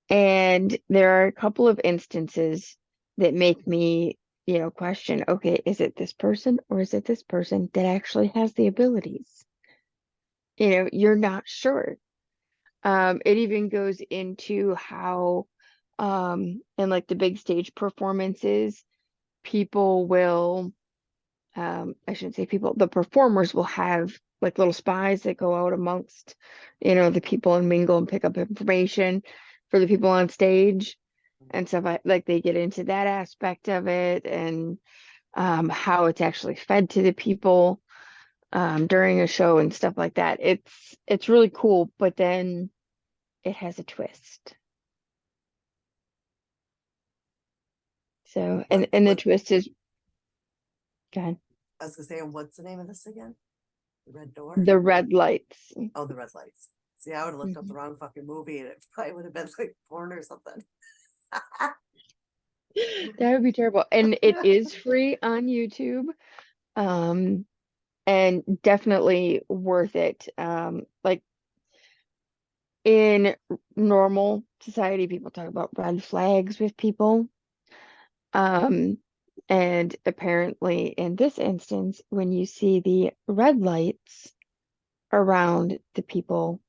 And there are a couple of instances that make me, question, okay, is it this person or is it this person that actually has the abilities? You're not sure. It even goes into how, in like the big stage performances, people will, I shouldn't say people, the performers will have like little spies that go out amongst, the people and mingle and pick up information for the people on stage and stuff like they get into that aspect of it, and how it's actually fed to the people during a show and stuff like that. It's really cool, but then it has a twist. So and the What twist is, go ahead. I was gonna say, what's the name of this again? The Red Door? The Red Lights. Oh, the Red Lights. See, I would have looked up the Mhm. wrong fucking movie and it probably would have been like porn or something. That would be terrible. And it is free on YouTube. Um, and definitely worth it. Like in normal society, people talk about red flags with people. Um, and apparently in this instance, when you see the red lights around the people,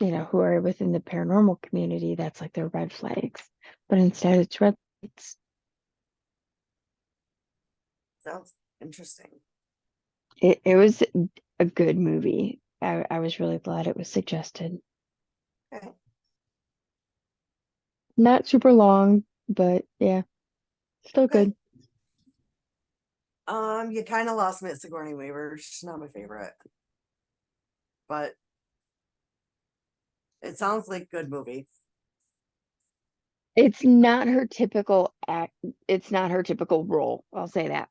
who are within the paranormal community, that's like their red flags. But instead it's red lights. Sounds interesting. It was a good movie. I was really glad it was suggested. Okay. Not super long, but yeah, still Okay. good. You kind of lost me at Sigourney Weaver. She's not my favorite, but it sounds like a good movie. It's not her typical act. It's not her typical role. I'll say that.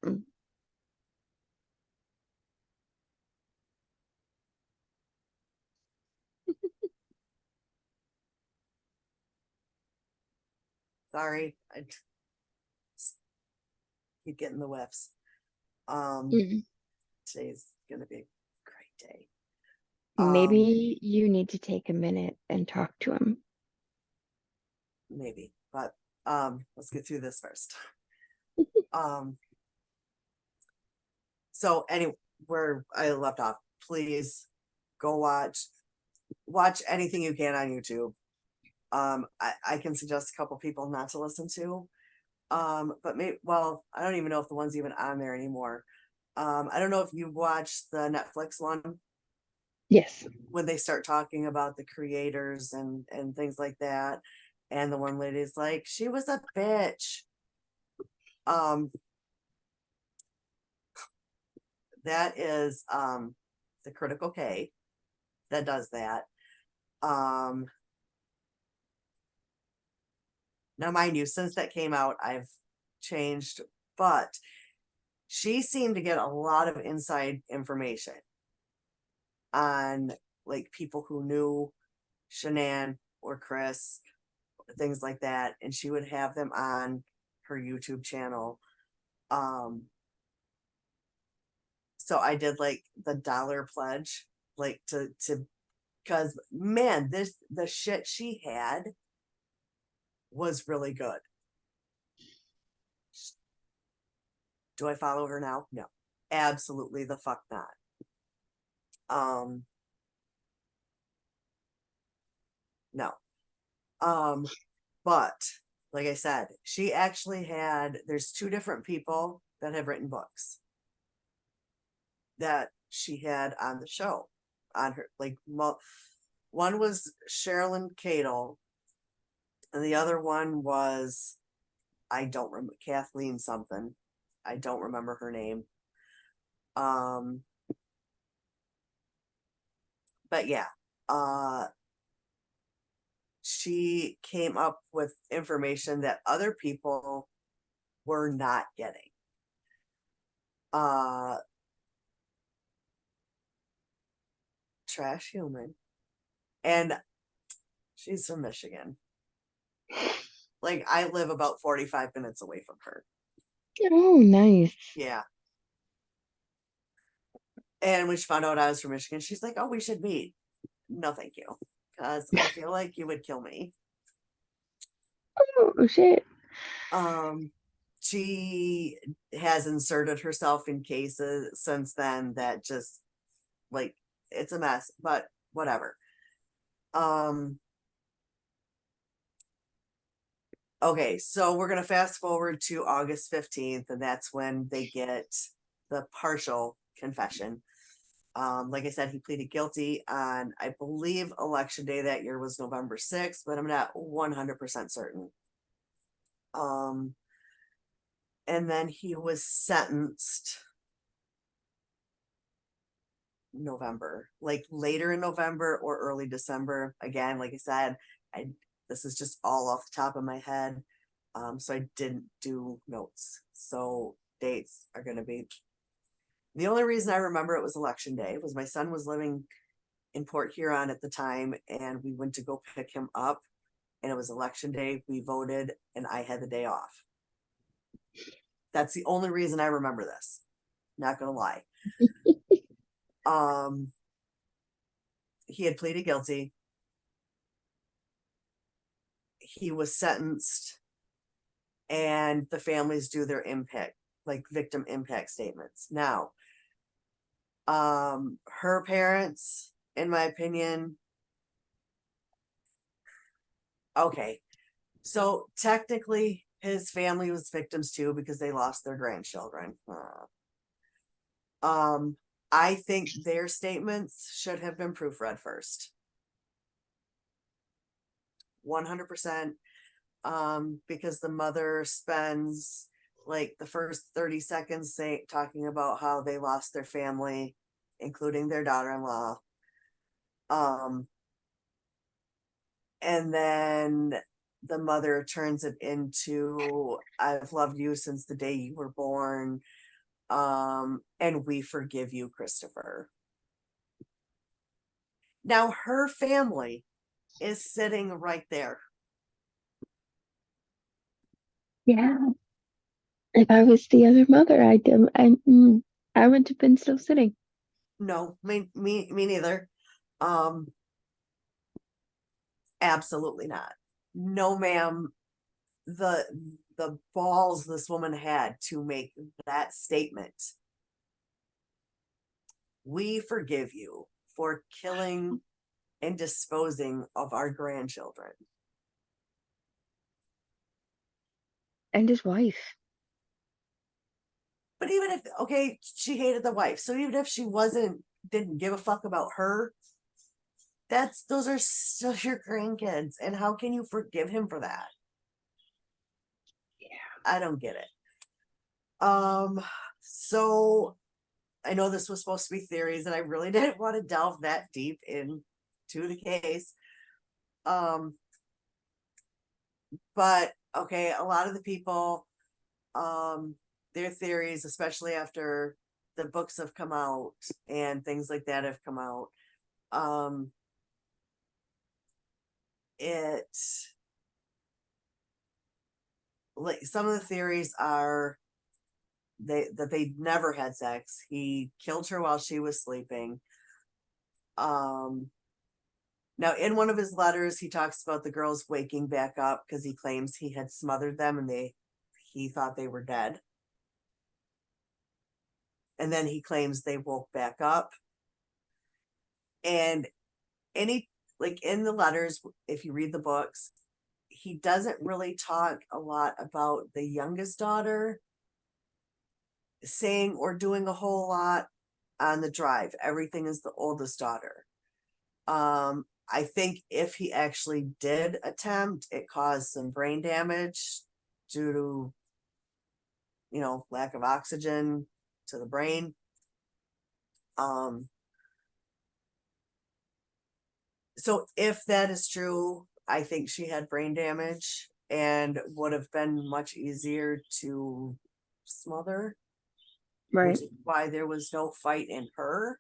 Sorry, keep getting the whiffs. Um, Mhm. Today's gonna be a great day. Maybe you need to take a minute and talk to him. Maybe, but let's get through this first. Um, so anyway, where I left off, please go watch anything you can on YouTube. I can suggest a couple people not to listen to. But maybe, well, I don't even know if the one's even on there anymore. I don't know if you watched the Netflix one Yes. when they start talking about the creators and things like that. And the one lady's like, she was a bitch. Um, that is the Critical K that does that. Um, Now, mind you, since that came out, I've changed, but she seemed to get a lot of inside information on like people who knew Shanann or Chris, things like that, and she would have them on her YouTube channel. So I did like the dollar pledge, like to because man, the shit she had was really good. Do I follow her now? No, absolutely the fuck not. Um, no. Um, but like I said, she actually had, there's two different people that have written books that she had on the show on her, like, one was Sherilyn Cadle, and the other one was, I don't remember, Kathleen something. I don't remember her name. Um, but yeah, uh, she came up with information that other people were not getting. Uh, Trash human. And she's from Michigan. Like, I live about 45 minutes away from her. Oh, nice. Yeah. And when she found out I was from Michigan, she's like, oh, we should meet. No, thank you. Because I feel like you would kill me. Oh, shit. Um, she has inserted herself in cases since then that just like it's a mess, but whatever. Um, okay, so we're gonna fast forward to August 15th, and that's when they get the partial confession. Like I said, he pleaded guilty on, I believe, election day that year was November 6th, but I'm not 100% certain. Um, and then he was sentenced November, like later in November or early December. Again, like I said, I this is just all off the top of my head. So I didn't do notes. So dates are gonna be, the only reason I remember it was election day was my son was living in Port Huron at the time, and we went to go pick him up, and it was election day. We voted, and I had the day off. That's the only reason I remember this. Not gonna lie. Um, he had pleaded guilty. he was sentenced and the families do their impact, like victim impact statements. Now, her parents, in my opinion, okay, so technically his family was victims too because they lost their grandchildren. I think their statements should have been proofread first. 100%. Because the mother spends like the first 30 seconds talking about how they lost their family, including their daughter-in-law. And then the mother turns it into, I've loved you since the day you were born. And we forgive you, Christopher. Now her family is sitting right there. Yeah. If I was the other mother, I wouldn't have been still sitting. No, me neither. Absolutely not. No, ma'am. The balls this woman had to make that statement. We forgive you for killing and disposing of our grandchildren. And his wife. But even if, okay, she hated the wife. So even if she didn't give a fuck about her, those are still your grandkids. And how can you forgive him for that? Yeah. I don't get it. So I know this was supposed to be theories, and I really didn't want to delve that deep into the case. But okay, a lot of the people, their theories, especially after the books have come out and things like that have come out, it like some of the theories are that they never had sex. He killed her while she was sleeping. Now, in one of his letters, he talks about the girls waking back up because he claims he had smothered them and he thought they were dead. And then he claims they woke back up. And like in the letters, if you read the books, he doesn't really talk a lot about the youngest daughter saying or doing a whole lot on the drive. Everything is the oldest daughter. I think if he actually did attempt, it caused some brain damage due to, lack of oxygen to the brain. So if that is true, I think she had brain damage and would have been much easier to smother, Right. which is why there was no fight in her.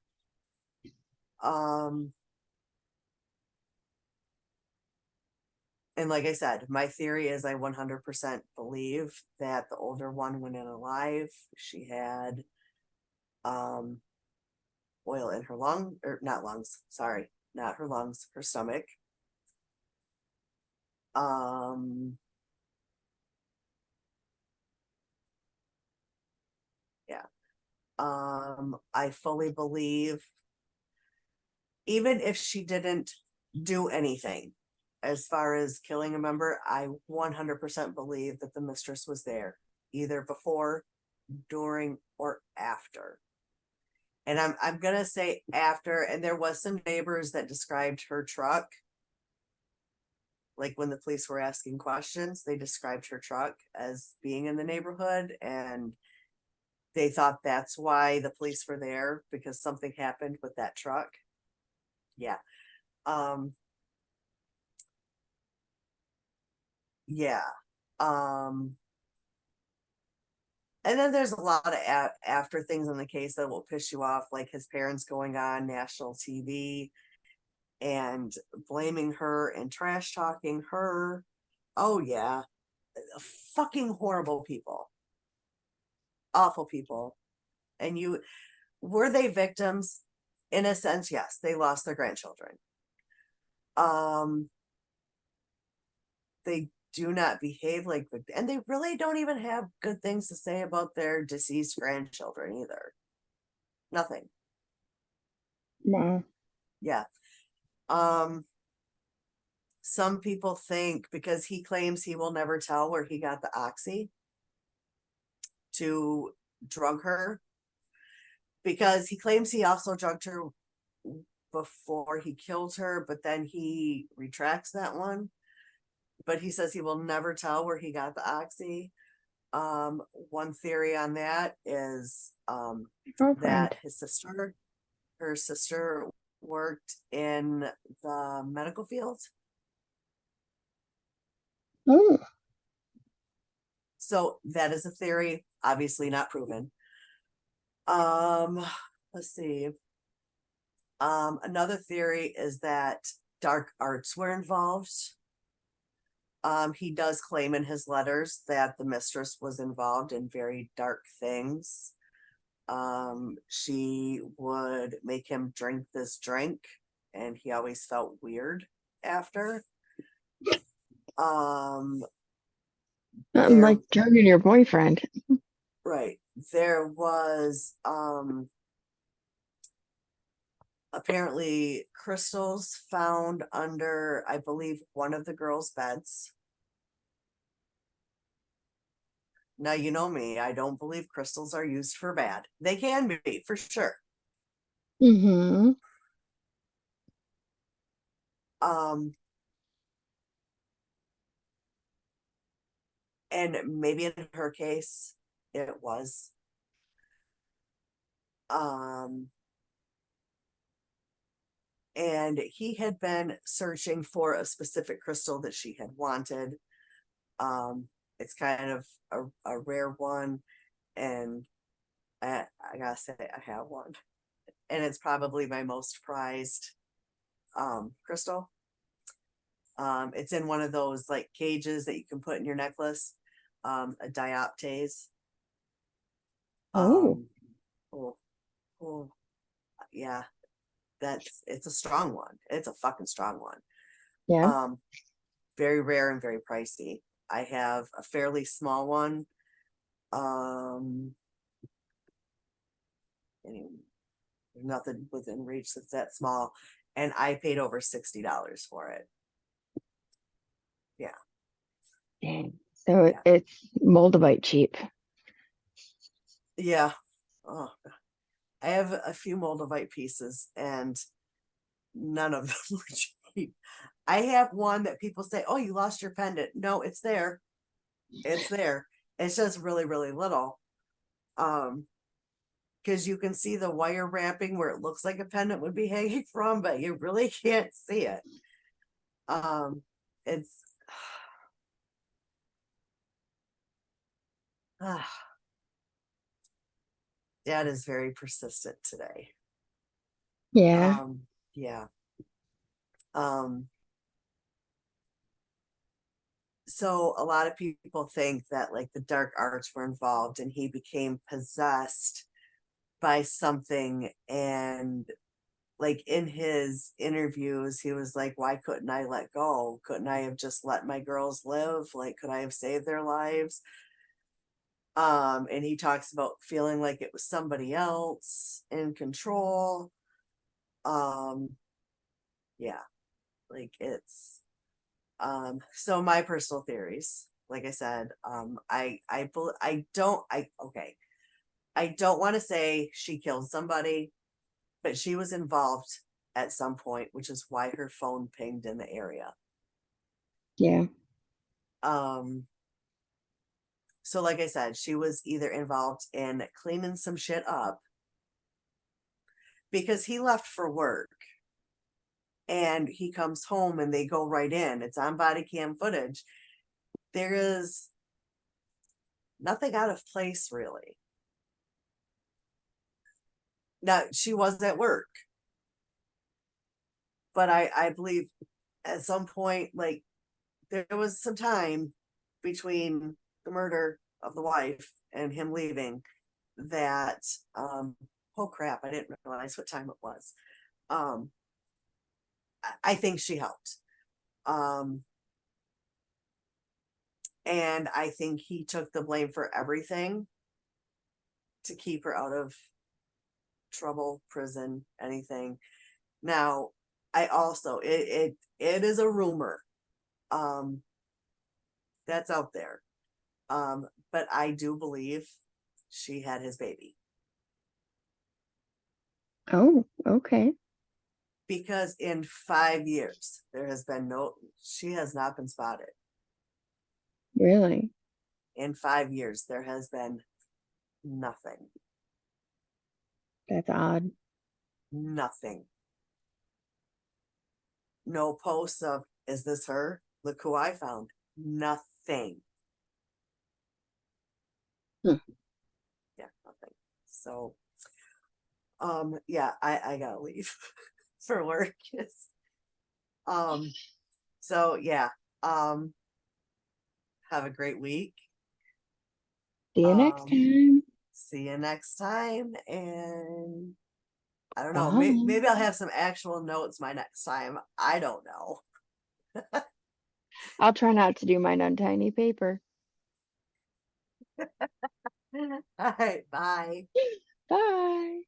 And like I said, my theory is I 100% believe that the older one went in alive. She had oil in her lung, or not lungs, sorry, not her lungs, her stomach. Yeah. I fully believe, even if she didn't do anything as far as killing a member, I 100% believe that the mistress was there either before, during, or after. And I'm gonna say after, and there was some neighbors that described her truck. Like when the police were asking questions, they described her truck as being in the neighborhood, and they thought that's why the police were there, because something happened with that truck. Yeah. Yeah. Um, and then there's a lot of after things in the case that will piss you off, like his parents going on national TV and blaming her and trash talking her. Oh yeah, fucking horrible people, awful people. And were they victims? In a sense, yes, they lost their grandchildren. Um, they do not behave like, and they really don't even have good things to say about their deceased grandchildren either. Nothing. Wow. Yeah. Some people think because he claims he will never tell where he got the oxy to drug her, because he claims he also drugged her before he killed her, but then he retracts that one. But he says he will never tell where he got the oxy. One theory on that is Girlfriend. that her sister worked in the medical field. Oh. So that is a theory, obviously not proven. Um, let's see. Another theory is that dark arts were involved. He does claim in his letters that the mistress was involved in very dark things. She would make him drink this drink, and he always felt weird after. Something There, like drugging your boyfriend. right, there was apparently crystals found under, I believe, one of the girls' beds. Now, you know me, I don't believe crystals are used for bad. They can be, for sure. Mm-hmm. Um, and maybe in her case, it was. Um, and he had been searching for a specific crystal that she had wanted. It's kind of a rare one, and I gotta say, I have one, and it's probably my most prized crystal. It's in one of those like cages that you can put in your necklace, a dioptase. Oh. Um, oh, oh, yeah, it's a strong one. It's a fucking strong one. Yeah. Very rare and very pricey. I have a fairly small one. Um, nothing within reach that's that small, and I paid over $60 for it. Yeah, Dang. So yeah, it's Moldavite cheap. yeah. Oh, I have a few Moldavite pieces, and none of them were cheap. I have one that people say, "Oh, you lost your pendant." No, it's there. It's there. It's just really, really little. Um, because you can see the wire wrapping where it looks like a pendant would be hanging from, but you really can't see it. It's Dad is very persistent today. Yeah. Yeah. Um, so a lot of people think that like the dark arts were involved and he became possessed by something, and like in his interviews he was like, why couldn't I let go? Couldn't I have just let my girls live? Like, could I have saved their lives? And he talks about feeling like it was somebody else in control. um yeah, like it's so my personal theories, like I said, I don't want to say she killed somebody, but she was involved at some point, which is why her phone pinged in the area. Yeah. um so like I said, she was either involved in cleaning some shit up, because he left for work and he comes home and they go right in. It's on body cam footage. There is nothing out of place, really. Now, she was at work, but I believe at some point, like, there was some time between the murder of the wife and him leaving that, oh crap, I didn't realize what time it was. Um, I think she helped. Um, And I think he took the blame for everything to keep her out of trouble, prison, anything. Now, I also it is a rumor um that's out there. But I do believe she had his baby Oh, okay. because in 5 years she has not been spotted. Really? In 5 years, there has been nothing, That's odd. nothing. No posts of, is this her? Look who I found. Nothing. Hmm. Yeah, nothing. So, yeah, I gotta leave for work. Yes. Um, so yeah, um, have a great week. See you next Um, time. see you next time, and I don't know, Bye. maybe I'll have some actual notes my next time. I don't know. I'll try not to do mine on tiny paper. All right, bye. Bye.